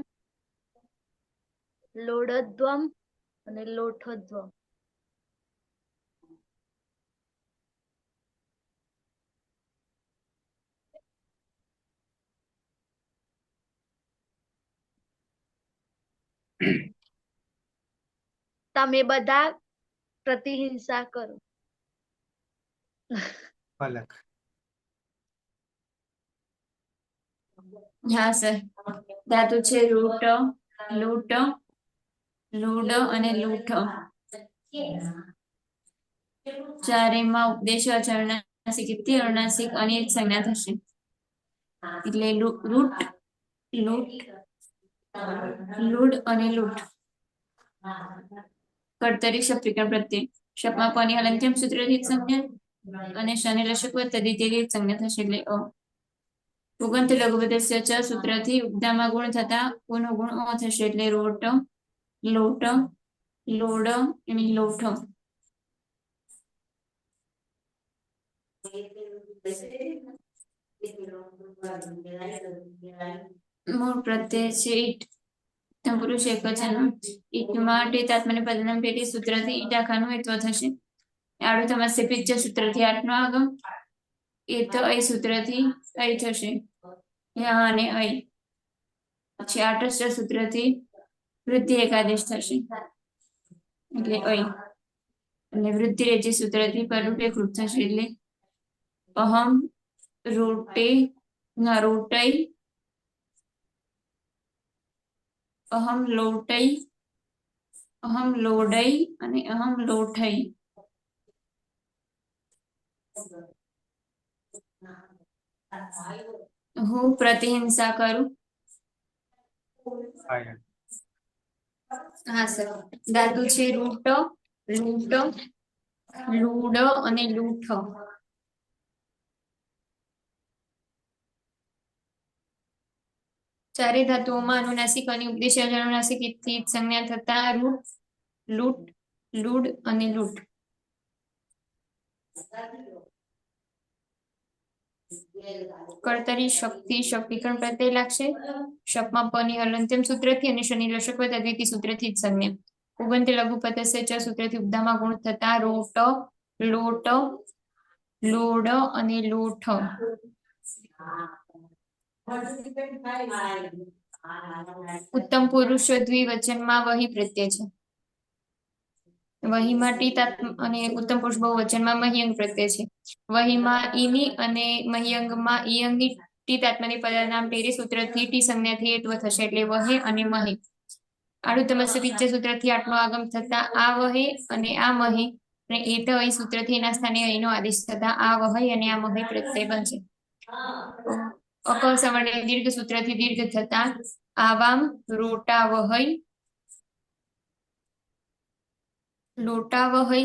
લોડદ્વમ અને લોઠદ્વમ. તમે બધા પ્રતિહિંસા કરો. પલક. હા સર. ધાતુ છે રૂટ લૂટ લૂડ અને લૂઠ. ચારેયમાં ઉપદેશ અનુનાસિક અનુનાસિક અને એક સંજ્ઞા થશે. એટલે રૂટ લૂટ લૂડ અને લૂઠ. કર્તરી શબ્દ વિકરણ પ્રત્યય. શબ્દમાં પની હલંત્યમ સૂત્રથી સંજ્ઞા અને શનિલશક તદ્વિતીય સંજ્ઞા થશે. એટલે અ. પુગંત લઘુપદસ્ય ચ સૂત્રથી ઉપદામાં ગુણ થતા ઉનો ગુણ અ થશે. એટલે રોટ લોટ લોડ અને લોઠ. મૂળ પ્રત્યય છે ઈટ. પુરુષ એકવચન. ઈટમાં ટીત આત્મને પદનામ ટેટી સૂત્રથી ઈટ આખાનું હેત્વ થશે. આડું તમારે પિચ્ચ સૂત્રથી આઠનો આગમ. એ તો અય સૂત્રથી અય થશે. યા અને અય. પછી આટસ્ટ સૂત્રથી વૃદ્ધિ એકાદેશ થશે. એટલે અય. અને વૃદ્ધિ રેચી સૂત્રથી પરરૂપે કૃત થશે. એટલે અહમ રોટે ના રોટઈ અહમ લોટઈ અહમ લોડઈ અને અહમ લોઠઈ. હું પ્રતિહિંસા કરું. આયન. હા સર. ધાતુ છે રૂટ લૂટ લૂડ અને લૂઠ. ચારે ધાતુઓમાં અનુનાસિક અને ઉપદેશ અનુનાસિક થી સંજ્ઞા થતા રૂટ લૂટ લૂડ અને લૂટ. કર્તરી શક્તિ શક્તિકરણ પ્રત્યય લાગશે. શપમાં પની હલંત્યમ સૂત્રથી અને શનિલશક તદ્વિતીય સૂત્રથી જ સંજ્ઞા. પુગંત લઘુપદસ્ય ચ સૂત્રથી ઉપદામાં ગુણ થતા રોટ લોટ લોડ અને લોઠ. ઉત્તમ પુરુષ દ્વિવચનમાં વહી પ્રત્યય છે. વહીમાં ટીત અને ઉત્તમ પુરુષ બહુવચનમાં મહ્યંગ પ્રત્યય છે. વહીમાં ઈની અને મહ્યંગમાં ઈયંગની ટીત આત્મની પદનામ ટેરી સૂત્રથી ટી સંજ્ઞાથી હેત્વ થશે. એટલે વહે અને મહે. આડું તમસ્ય પિચ્ચ સૂત્રથી આઠનો આગમ થતા આ વહે અને આ મહે. અને એ તો અહીં સૂત્રથી એના સ્થાને અહીંનો આદેશ થતા આ વહય અને આ મહય પ્રત્યય બનશે. અક સવર્ણ દીર્ઘ સૂત્રથી દીર્ઘ થતા આવામ રોટા વહય લોટા વહય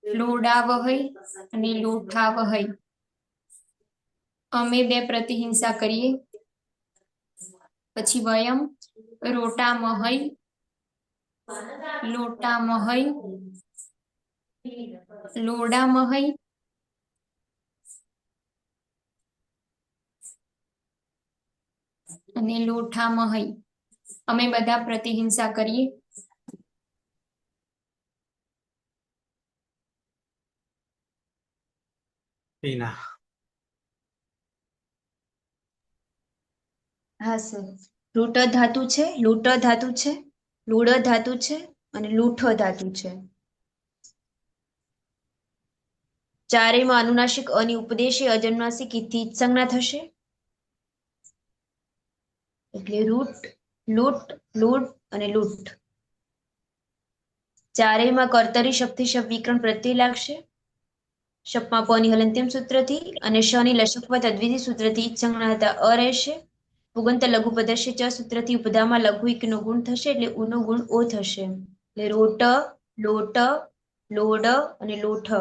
લોડા વહય અને લોઠા વહય. અમે બે પ્રતિહિંસા કરીએ. પછી વયમ રોટા મહય લોટા મહય લોડા મહય અને લોઠા મહય. અમે બધા પ્રતિહિંસા કરીએ. પીના. હા સર, લૂટ ધાતુ છે, લૂટ ધાતુ છે, લૂડ ધાતુ છે અને લૂઠ ધાતુ છે. ચારેયમાં અનુનાસિક અની ઉપદેશી અજન્માસિક ઇથી સંજ્ઞા થશે. એટલે રૂટ, લૂટ, લૂડ અને લૂંટ. ચારેયમાં કર્તરી શક્તિ શબ્દ વિકરણ પ્રત્યય લાગશે. શપમાં પની હલંત્યમ સૂત્રથી અને શની લશકવ તદ્વિધિ સૂત્રથી સંજ્ઞા હતા અ રહેશે. પુગંત લઘુ પદસ્ય ચ સૂત્રથી ઉપધામાં લઘુ નો ગુણ થશે એટલે ઉનો ગુણ ઓ થશે. એટલે રોટ, લોટ, લોડ અને લોઠ.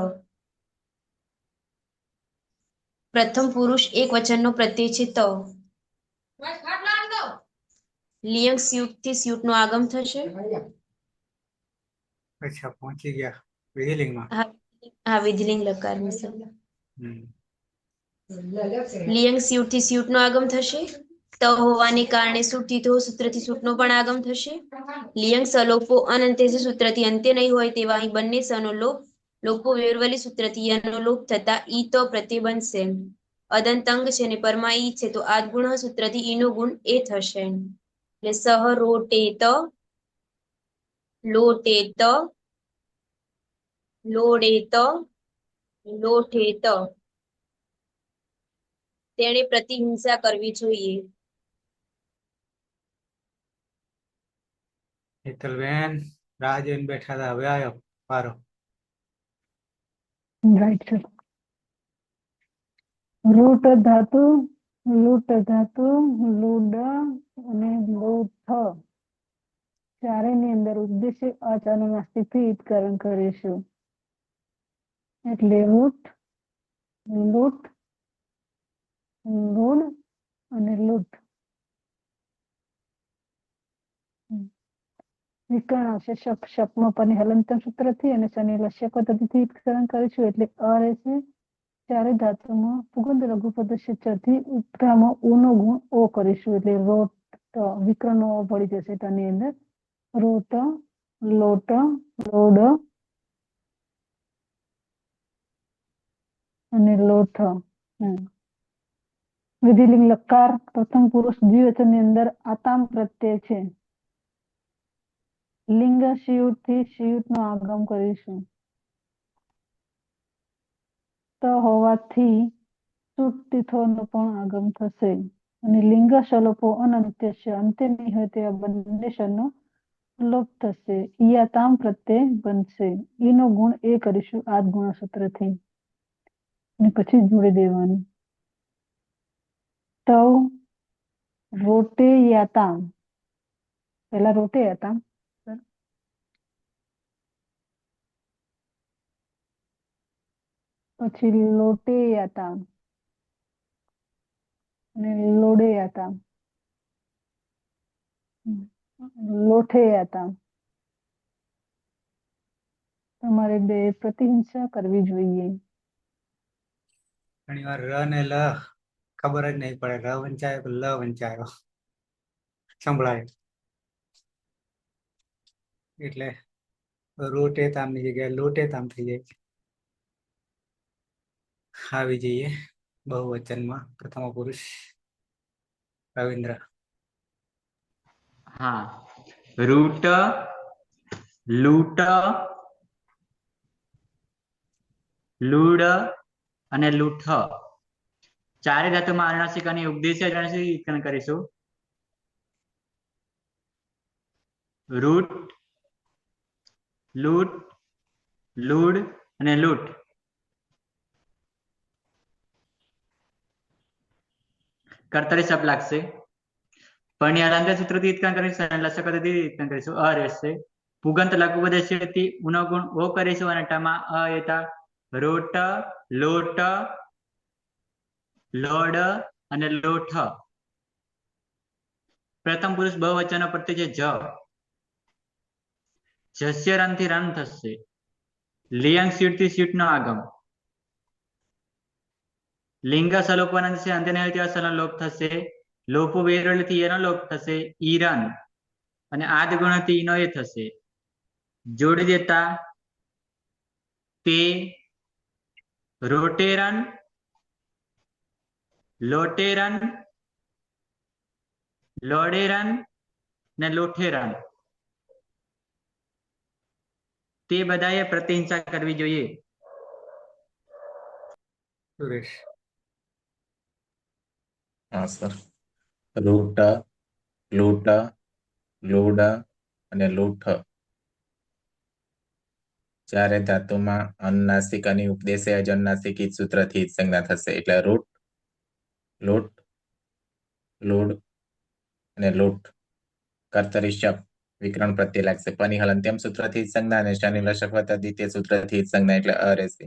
પ્રથમ પુરુષ એક વચનનો પ્રત્યય છે ત. લિયંગ સ્યુટ થી સ્યુટ નો આગમ થશે. અચ્છા, પહોંચી ગયા વિધિલિંગમાં. હા, વિધિલિંગ લકાર સર. હમ. લિયંગ સ્યુટ થી સ્યુટ નો આગમ થશે. ત હોવાને કારણે સૂટથી તો સૂત્રથી સૂટનો પણ આગમ થશે. લિયંગ સલોપો અનંતે સૂત્રથી અંત્ય નહીં હોય તેવા અહીં બંને સનો લોપ. લોપો વેરવલી સૂત્રથી યનો લોપ થતા ઈ તો પ્રત્યય બનશે. અદંતંગ છે ને પરમા ઈ છે તો આદગુણ સૂત્રથી ઈનો ગુણ એ થશે. એટલે સહ રોટેત, લોટેત, લોડેત, લોઠેત. તેણે પ્રતિહિંસા કરવી જોઈએ. હેતલબેન રાહ જોઈને બેઠા હતા, હવે આવ્યો પારો. Right sir. રૂટ ધાતુ, લૂટ ધાતુ, લૂડ અને લૂઠ ચારેયની અંદર ઉદ્દેશ્ય અચાનુનાસિકથી ઈતકરણ કરીશું. એટલે રૂટ, લૂટ, લૂડ અને લૂંટ. વિકર્ણ આવશે શપમાં પરની હલંતમ સૂત્રથી અને શનિ લસ્યક પદ્ધતિથી ઈતકરણ કરીશું એટલે અ રહેશે. ચારે ધાતુમાં પુગંધ લઘુ પદસ્ય ચથી ઉપરામાં ઉનો ગુણ ઓ કરીશું એટલે રોટ વિકર્ણ ઓ પડી જશે તેની અંદર. રોટ, લોટ, લોડ અને લોઠ. વિધિલિંગ લકાર પ્રથમ પુરુષ દ્વિવચનની અંદર આતામ પ્રત્યય છે. લિંગ શિયુટ થી શિયુટ નો આગમ કરીશું. ત હોવાથી સુટ તીથોનો પણ આગમ થશે અને લિંગ શલોપો અનંત્ય છે, અંત્ય નહીં હોય તેવા બંને શનો લોપ થશે. ઈયાતામ પ્રત્યય બનશે. ઈનો ગુણ એ કરીશું આદ ગુણ સૂત્રથી અને પછી જોડી દેવાનું. તવ રોટે યાતામ, પેલા રોટે યાતામ, પછી લોટે યાતામ અને લોડે યાતામ, લોઠે યાતામ. તમારે બે પ્રતિહિંસા કરવી જોઈએ. ઘણી વાર ર ને લ ખબર જ નહીં પડે, ર વંચાયો કે લ વંચાયો સંભળાય. એટલે રોટે તામની જગ્યાએ લોટે તામ થઈ જાય. આવી જઈએ બહુવચનમાં પ્રથમ પુરુષ. રવિન્દ્ર. હા, રૂટ, લૂટ, લૂડ અને લૂઠ ચારે ધાતુમાં અનુનાસિક અને ઉપદેશી અનુનાસિક ઈતકરણ કરીશું. રૂટ, લૂટ, લૂડ અને લૂટ. કર્તરી શબ્દ લાગશે. પણ યાર સૂત્રથી ઈતકરણ કરીશું, લસક પદ્ધતિથી ઈતકરણ કરીશું. અ રહેશે. પુગંત લઘુ પદસ્યથી ઉનો ગુણ ઓ કરીશું અને ટમાં અ એતા રોટ, લોટ, લોડ અને લોઠ. પ્રથમ પુરુષ બહુવચનનો પ્રત્યય છે જ. જસ્ય રન થી રન થશે. લિયંગ સ્યુટ થી સ્યુટ નો આગમ. લિંગ સલોપનંદ છે અંતે નહીં ત્યાં સનો લોપ થશે. લોપો વેરવલથી એનો લોપ થશે. ઈરન અને આદ ગુણથી ઈનો એ થશે. જોડી દેતા તે રોટેરન લોટેરન, લોડેરન ને લોઠેરન તે બધાએ પ્રતિહિંસા કરવી જોઈએ. સુરેશ. હા સર. રૂટ, લૂટ, લૂડ અને લૂઠ ચારે ધાતુમાં અનુનાસિક અને ઉપદેશે અજનુનાસિક ઈ સૂત્રથી જ સંજ્ઞા થશે. એટલે રૂટ, લૂટ, લૂડ અને લૂટ કર્તરી શબ્દ વિકરણ પ્રત્યે લાગશે. પની હલંત્યમ સૂત્રથી જ સંજ્ઞા અને શનિ લશક વત્તા દ્વિતીય સૂત્રથી જ સંજ્ઞા એટલે અ રહેશે.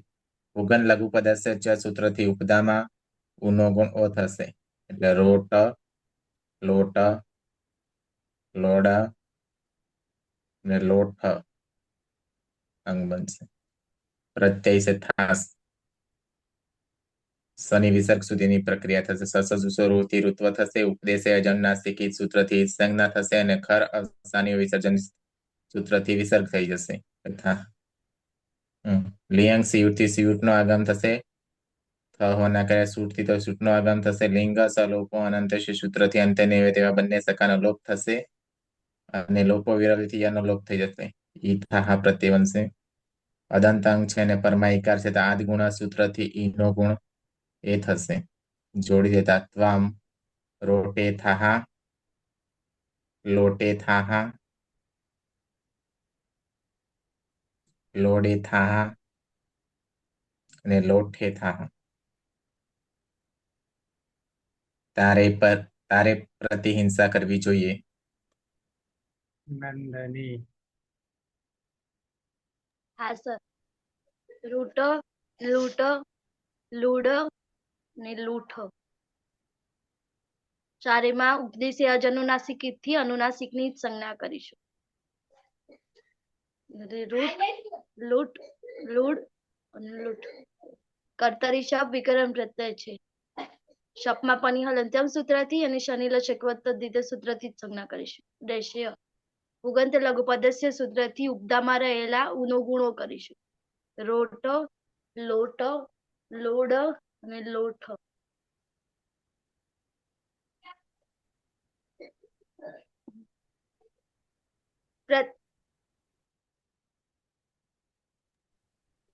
ઉગન લઘુ પદસ્ય ચ સૂત્રથી ઉપદામાં ઉનો ગુણ ઓ થશે. એટલે રોટ, લોટ, લોડ અને લોઠ અંગ બનશે. પ્રત્યય છે થાસ. શનિ વિસર્ગ સુધીની પ્રક્રિયા થશે. સસજુસોથી ઋત્વ થશે. ઉપદેશે અજનુનાસિક ઈ સૂત્રથી સંજ્ઞા થશે અને ખર અવસાનીય વિસર્જન સૂત્રથી વિસર્ગ થઈ જશે. તથા લિયંગ સિયુટથી સિયુટનો આગમ થશે. થ હોના કરે સૂટથી તો સૂટનો આગમ થશે. લિંગ સલોપો અનંત સૂત્રથી અંતે નેવે તેવા બંને સકાનો લોપ થશે અને લોપો વિરલથી યનો લોપ થઈ જશે. ઈ થાહા પ્રત્યય બનશે. અદંતાંગ છે અને પરમાઈકાર છે તો આદ ગુણ સૂત્રથી ઈનો ગુણ એ થશે. જોડી દેતા ત્વામ રોટે થાહા, લોટે થાહા, લોડે થાહા અને લોઠે થાહા. તારે પ્રતિહિંસા કરવી જોઈએ. નંદની. હા સર. રૂટ, લૂટ, લૂડ ને લૂઠ ચારેમાં ઉપદેશે અજનુનાસિક થી અનુનાસિકની જ સંજ્ઞા કરીશું. રૂટ, લૂટ, લૂડ અને લૂઠ કર્તરી શબ્દ વિકરણ પ્રત્યય છે. શપમાં પની હલંત્યમ સૂત્રથી અને શનિ લશક વત્તા દ્વિતીય સૂત્રથી જ સંજ્ઞા કરીશું. દેશીય ઉગંત લઘુ પદસ્ય સૂત્રથી ઉપદામાં રહેલા ઉનો ગુણો કરીશું. રોટ, લોટ, લોડ અને લોઠ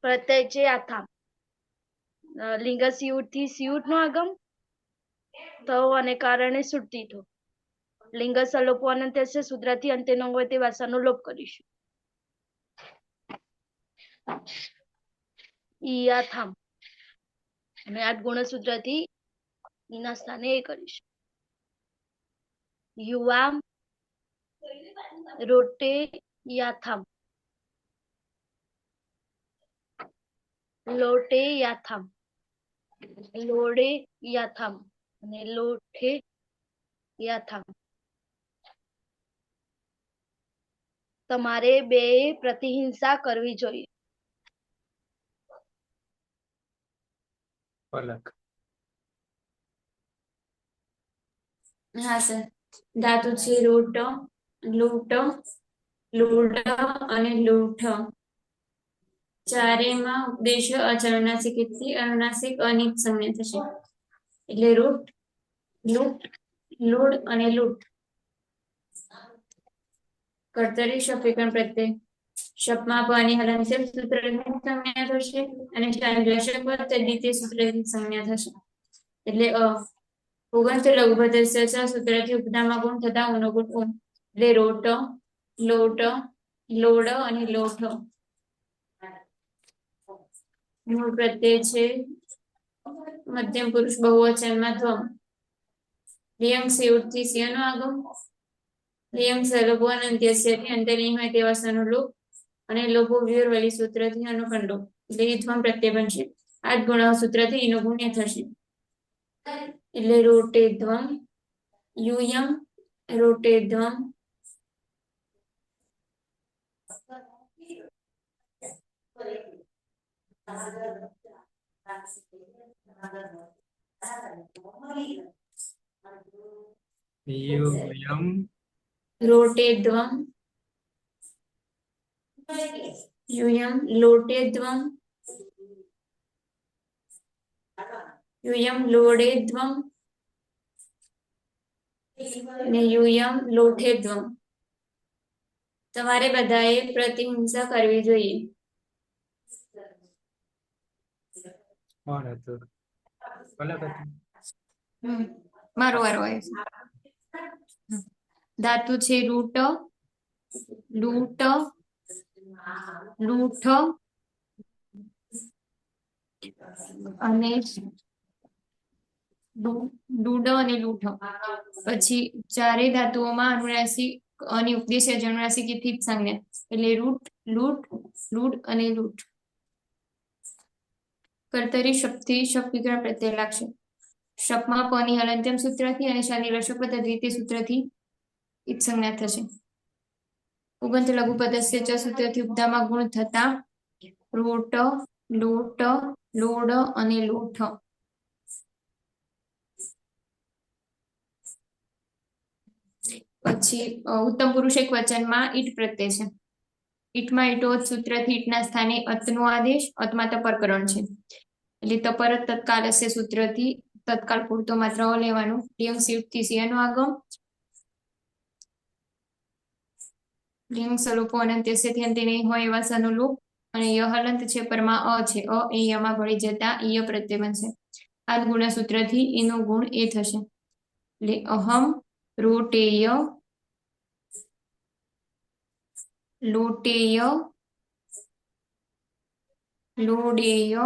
પ્રત્યય છે આથામ. લિંગ સિયુટ થી સિયુટ નો આગમ થવો અને કારણે સુટતી થો. લિંગ સલોપો અનંત સૂત્રથી અંતે ન હોય તે ભાષાનો લોપ કરીશું. ઈયાથામ અને આઠ ગુણસૂત્રથી ઈના સ્થાને એ કરીશું. યુવામ, રોટે યાથામ, લોટે યાથામ, લોડે યાથામ અને લોઠે યાથામ. તમારે બે પ્રતિહિંસા કરવી જોઈએ. પલક. હા સર. ધાતુ છે રોટ, લૂટ, લૂડ અને લૂઠ ચારેમાં ઉપદેશ અચરણાસિક થી અનુનાસિક અનિત સંજ્ઞા થશે. એટલે રૂટ, લૂટ, લૂડ અને લૂટ કર્તરી શપિકણ પ્રત્યય શપમાં પની હલંત્યમ સૂત્રથી સંજ્ઞા થશે અને લશક વત્તા દ્વિતીય સૂત્રથી સંજ્ઞા થશે. એટલે ઉગંત લઘુપદસ્ય સૂત્રથી ઉપદામાં ગુણ થતા ઉનો ગુણ ઉન. એટલે રોટ, લોટ, લોડ અને લોઠ મૂળ પ્રત્યય છે મધ્યમ પુરુષ બહુવચનમાં ધ્વમ. લિયંગ સિયુટ થી સિંહ નો આગમ. લિયંગ સલોપો અનંત્યસ્યથી અંતે નહીં હોય તેવા સનો લોપ અને લોપો વિરવલી સૂત્રથી અનુખંડો. એટલે ધ્વમ પ્રત્યય બનશે. આઠ ગુણ સૂત્રથી એનો ગુણ એ થશે. એટલે રોટે ધ્વમ, યુયમ, રોટે ધ્વમ, યુયમ, રોટે ધ્વમ, યુયમ, લોટે ધ્વમ, યુયમ લોડેધ્વમ અને યુયમ લોઠેધ્વમ. તમારે બધાએ પ્રતિહિંસા કરવી જોઈએ. કોણ હતું? બોલો બધું. મારો વારો આવ્યો છે. ધાતુ છે રૂટ, લૂટ, લૂઠ અને લૂડ અને લૂઠ. પછી ચારેય ધાતુઓમાં અનુનાસિક અને ઉપદેશ અનુનાસિકથી જ સંજ્ઞા, એટલે રૂટ, લૂટ, લૂડ અને લૂટ. કર્તરી શબ્દથી શબ્દ વિગ્રહ પ્રત્યય લાગશે. શપમાં પની હલંત્યમ સૂત્રથી અને શાની લશક તદ્વિતીય સૂત્રથી ઈજ સંજ્ઞા થશે. ઉગંત લઘુપદસ્ય ચ સૂત્રથી ઉપધામાં ગુણ થતા રોટ, લોટ, લોડ અને લોઠ. પછી ઉત્તમ પુરુષ એક વચનમાં ઈટ પ્રત્યય છે. ઈટમાં ઈટો સૂત્રથી ઈટના સ્થાને અતનો આદેશ, અત્માં તપરકરણ છે. એટલે તપર તત્કાલસ્ય સૂત્રથી તત્કાલ પૂરતો માત્ર અ લેવાનું. લિયંગ સિયુક્તિ સિંહનો આગમ, લિંગ સ્વરૂપો અનંત્યસ્યથી અંતે નહીં હોય એવા સનો લોપ, અને ય હલંત છે પરમાં અ છે. અ એ યમાં ભળી જતા ઈય પ્રત્યય બનશે. આ ગુણ સૂત્રથી એનો ગુણ એ થશે. એટલે અહમ રોટેય, લોટેય, લોડેય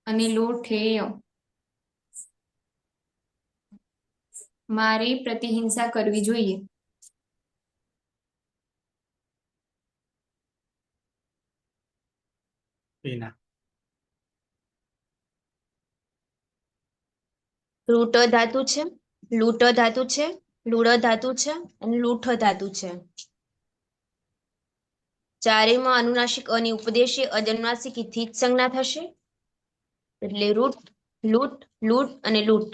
અને લોઠેય. મારે પ્રતિહિંસા કરવી જોઈએ. પીના. રૂટ ધાતુ છે, લૂટ ધાતુ છે, લૂડ ધાતુ છે અને લૂઠ ધાતુ છે. ચારેયમાં અનુનાસિક અને ઉપદેશી અજન્માસિકથી જ સંજ્ઞા થશે. એટલે રૂટ, લૂટ, લૂટ અને લૂટ.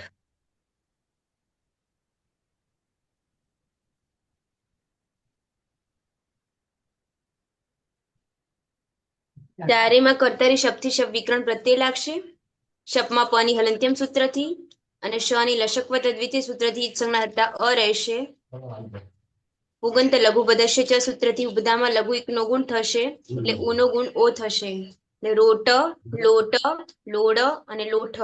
ચારેયમાં કર્તરી શબ્દથી શબ્દ વિકરણ પ્રત્યય લાગશે. શપમાં પની હલંત્યમ સૂત્રથી અને શની લશકવ તદ્વિતીય સૂત્રથી ઈજ સંજ્ઞા થતા અ રહેશે. ઉગંત લઘુપદસ્ય ચ સૂત્રથી ઉપધામાં લઘુ એકનો ગુણ થશે. એટલે ઉનો ગુણ ઓ થશે. એટલે રોટ, લોટ, લોડ અને લોઠ.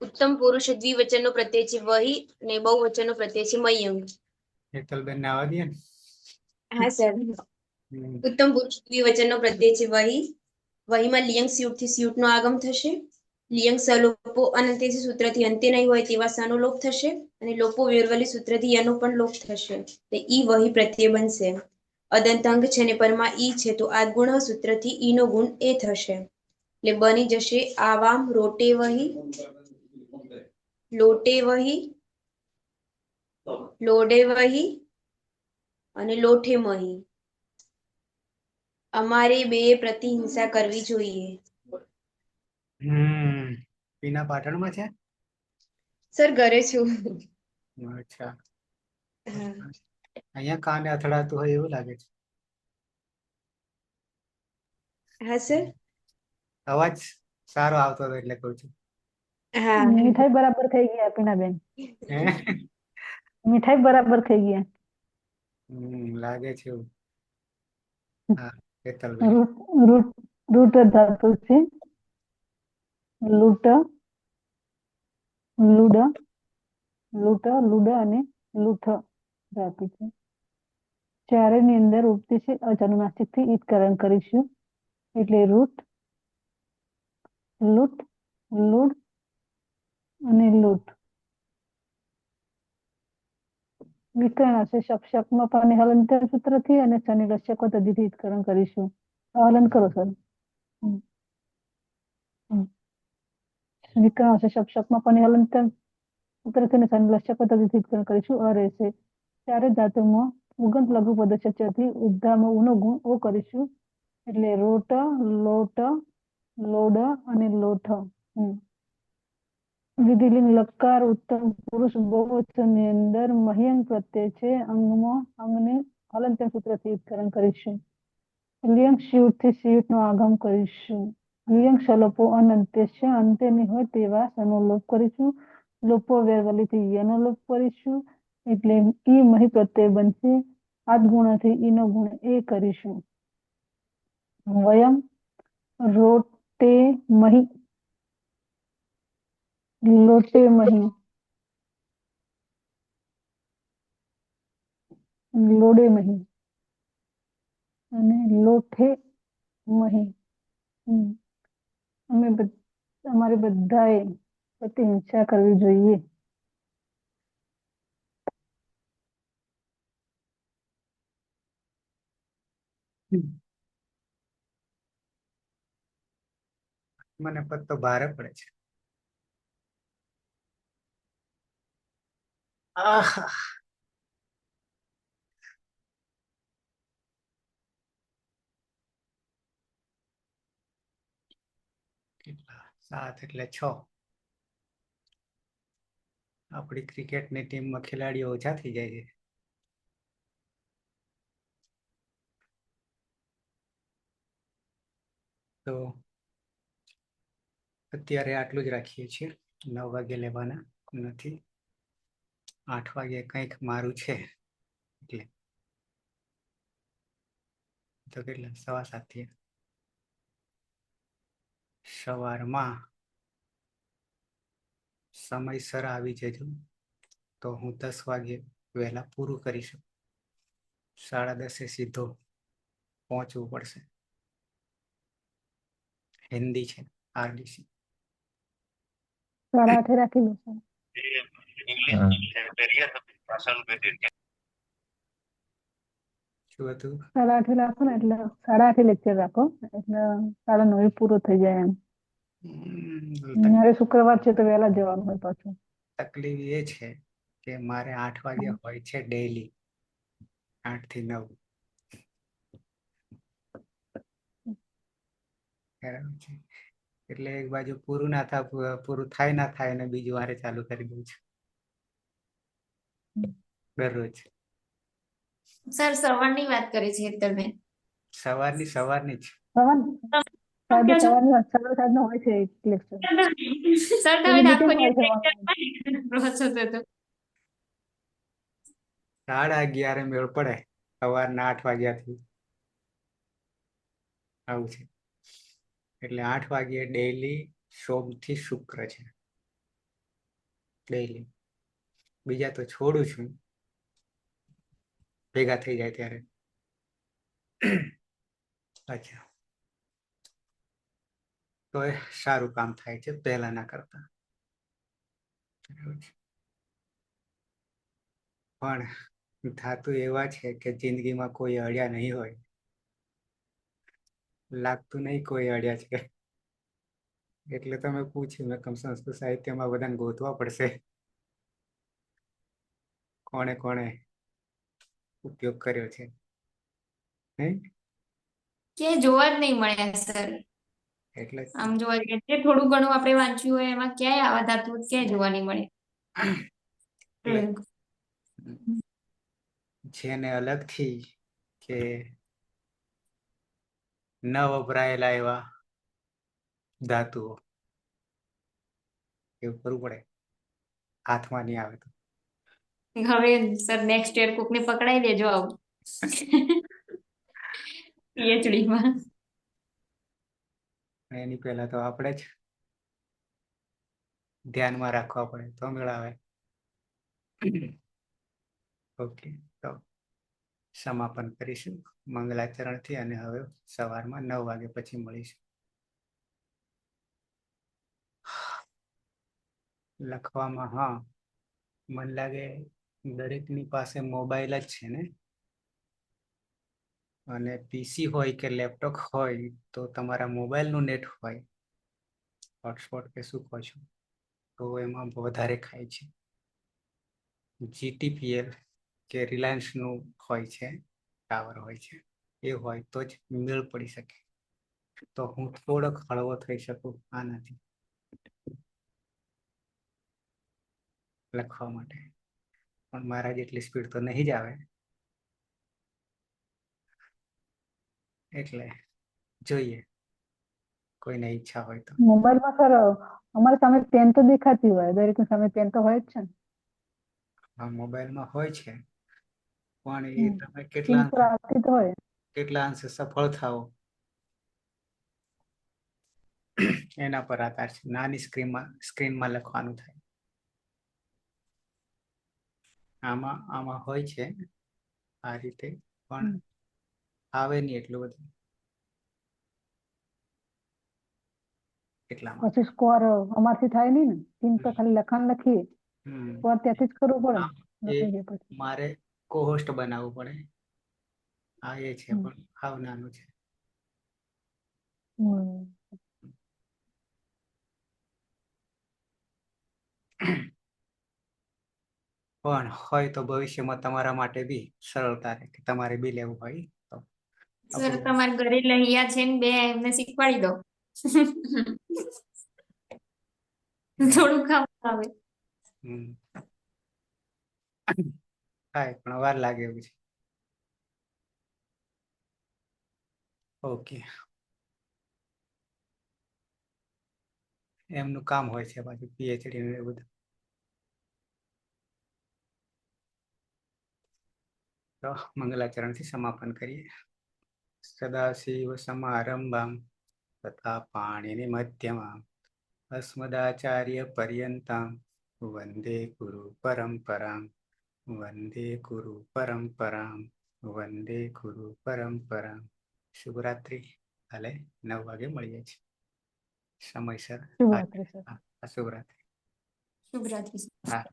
ઉત્તમ પુરુષ દ્વિવચનનો પ્રત્યય છે વહી અને બહુવચનનો પ્રત્યય છે મયંક. હેતલબેન ને આવવા દે ને. હા સર. ઉત્તમ પુરુષ દ્વિવચનનો પ્રત્યય છે વહી. વહીમાં લિયંગ સ્યુટથી સ્યુટનો આગમ થશે. લિયંગ સલોપો અનંત્યથી સૂત્રથી અંતે નહીં હોય તેવા સનો લોપ થશે. અને લોપો વિરવલી સૂત્રથી યનો પણ લોપ થશે. ઈ વહી પ્રત્યય બનશે. અદંતાંગ છે ને પરમાં ઈ છે તો આ ગુણ સૂત્રથી ઈ નો ગુણ એ થશે. એટલે બની જશે આવામ રોટે વહી, લોટે વહી, લોડે વહી અને લોઠે મહી. અમારે બે પ્રતિહિંસા કરવી જોઈએ. પીના પાટણમાં છે. સર ઘરે છું. અચ્છા. અહીંયા કાને અથડાતું હોય એવું લાગે છે. હા સર. અવાજ સારો આવતો હતો એટલે કહું છું. હા. મીઠાઈ બરાબર થઈ ગયા પીનાબેન. હે? મીઠાઈ બરાબર થઈ ગયા. લાગે છે એવું. હા, હેતલબેન. રૂટ રૂટ રૂટ ધાતુ છે. લૂટ, લૂડ, લૂટ, લૂડ અને લૂઠ ધાતુ છે. ચારેયની અંદર ઉપદેશી અજન્માસિકથી ઈટકરણ કરીશું. એટલે રૂટ, લૂટ, લૂડ અને લૂટ. વિકરણ હશે શપમાં પાણી હલંત્યમ સૂત્રથી અને શનિ લસ્યકો તદ્ધિથી ઈટકરણ કરીશું. હલન કરો સર. વિકરણ હશે શપમાં પાણી હલંત્યમ સૂત્રથી અને શનિ લસ્યકો તદ્ધિથી ઈટકરણ કરીશું. અ રહેશે. ચારે ધાતુમાં ઉગંત લઘુપદસ્યથી ઉપધામાં ઉનો ગુણ ઓ કરીશું. એટલે રોટ, લોટ, લોડ અને લોઠ. વિધિલિંગ લકાર ઉત્તમ પુરુષ બહુવચનની અંદર મહ્યંગ પ્રત્યય છે. અંગમાં અંગને હલંત્યમ સૂત્રથી ઈટકરણ કરીશું. લિયંગ શિયુટથી શિયુટનો આગમ કરીશું. વિયંગ શલોપો અનંત્ય અંત્યની હોય તેવા શનો લોપ કરીશું. લોપો વેરવલીથી યનો લોપ કરીશું એટલે ઈ મહી પ્રત્યય બનશે. આદગુણથી ઈનો ગુણ એ કરીશું. વયમ રોટે મહી લોટે મહી લોડે મહી અને લોઠે મહી. અમારે બધાએ પ્રતિહિંસા કરવી જોઈએ. મને પદ તો ભારે પડે છે. આહ કેટલા 7 એટલે 6. આપણી ક્રિકેટની ટીમમાં ખેલાડીઓ ઓછા થઈ જાય છે. તો અત્યારે આટલું જ રાખીએ છીએ. 9 વાગે લેવાના નથી. 8 વાગે કંઈક મારું છે એટલે તો કેટલા 7:15 થી સવારમાં સમયસર આવી જજો તો હું 10 વાગે વહેલા પૂરું કરી શકું. 10:30 સીધો પહોંચવું પડશે. હિન્દી છે RDC. 8:30 રાખી લો સર. શું હતું? 8:30 રાખો ને એટલે 8:30 લેક્ચર રાખો એટલે 9:30 પૂરો થઈ જાય એમ. મારે શુક્રવાર છે તો વહેલા જવાનું હોય પાછું. તકલીફ એ છે કે મારે 8 વાગે હોય છે ડેઈલી 8 થી 9. બરાબર છે. એટલે એક બાજુ પૂરું થાય ના થાય ને બીજું વારે ચાલુ કરી દઉં છું દરરોજ. સર સવારની વાત કરે છે હેતલબેન. સવારની જ સાહેબ સવારની વાત સાહેબ હોય છે લેક્ચર. સર તમે એની આખો meeting હોય દિવસ છે lecture રહો છો તો 11:30 મેળ પડે સવારના 8 વાગ્યાથી આવું છે. એટલે 8 વાગ્યે ડેઈલી સોમથી શુક્ર છે ડેઈલી. બીજા તો છોડું છું ભેગા થઈ જાય ત્યારે. અચ્છા તો એ સારું કામ થાય છે પહેલાના કરતા. પણ થાતું એવા છે કે જિંદગીમાં કોઈ અડ્યા નહીં હોય. લાગતું નહીં કોઈ અડ્યા છે એટલે તમે પૂછ્યું મેં કમ સંસ્કૃત સાહિત્યમાં બધાને ગોતવા પડશે કોણે કોણે ઉપયોગ કર્યો છે. કે જોવા જ નહીં મળ્યા સર. એટલે આમ જોવા જઈએ જે થોડું ઘણું આપણે વાંચ્યું હોય એમાં ક્યાંય આવા ધાતુ ક્યાંય જોવા નહીં મળે. જેને અલગથી કે ન વપરાયેલા એવા ધાતુઓ એવું કરવું પડે હાથમાં નહીં આવે તો. હવે સર નેક્સ્ટ યર કોકને પકડાઈ દેજો આવું PhD માં. એની પહેલા તો આપણે જ ધ્યાનમાં રાખવા પડે તો મેળાવે. ઓકે તો સમાપન કરીશું મંગલાચરણથી અને હવે સવારમાં 9 વાગે પછી મળીશું. લખવામાં હા મને લાગે દરેકની પાસે મોબાઈલ જ છે ને અને PC હોય કે લેપટોપ હોય તો તમારા મોબાઈલનું નેટ હોય હોટસ્પોટ કે શું કહો છો તો એમાં વધારે ખાય છે. GTPL કે રિલાયન્સનું હોય છે ટાવર હોય છે એ હોય તો જ મેળ પડી શકે. તો હું થોડોક હળવો થઈ શકું આનાથી લખવા માટે. પણ મારા જેટલી સ્પીડ તો નહીં જ આવે એટલે જોઈએ કોઈને ઈચ્છા હોય તો. મોબાઈલમાં સર અમારી સામે પેન તો દેખાતી હોય, દરેકની સામે પેન તો હોય જ છે ને. હા, મોબાઈલમાં હોય છે, પણ એ હમ. તમે સ્ક્રીન પર આવતી તો હોય. કેટલા અંશે સફળ થાઓ એના પર આધાર છે. નાની સ્ક્રીનમાં લખવાનું થાય. આમાં હોય છે આ રીતે, પણ હમ. આવે નહીં એટલું બધું એટલા માટે. પછી સ્કોર અમારથી થાય નહીં ને, સ્ક્રીન પર ખાલી લખાણ લખીએ, હમ. સ્કોર ત્યાંથી જ કરવું પડે ને. એ લખાઈ જાય પછી. મારે કોહોસ્ટ બનાવવું પડે. આ એ છે, હમ. પણ હાવ નાનું છે. હમ. પણ હોય તો ભવિષ્યમાં તમારા માટે બી સરળતા રહે કે તમારે બી લેવું હોય તો. સર આપણું તમારા ઘરે લહિયા છે ને બે એમને શીખવાડી દો. થોડું કામ આવે. હમ. થાય પણ વાર લાગે એવું છે. ઓકે, એમનું કામ હોય છે પાછું પીએચડી નું એ બધું. તો મંગલાચરણથી સમાપન કરીએ. સદાશિવ સમારંભામ તથા પાણીની મધ્યમાં અસ્મદાચાર્ય પર્યંતામ વંદે ગુરુ પરંપરામ વંદે ગુરુ પરંપરામ વંદે ગુરુ પરંપરામ. શુભરાત્રિ. કાલે 9 વાગે મળીએ છીએ સમયસર. શુભરાત્રી સર. શુભરાત્રિ. શુભરાત્રી. હા.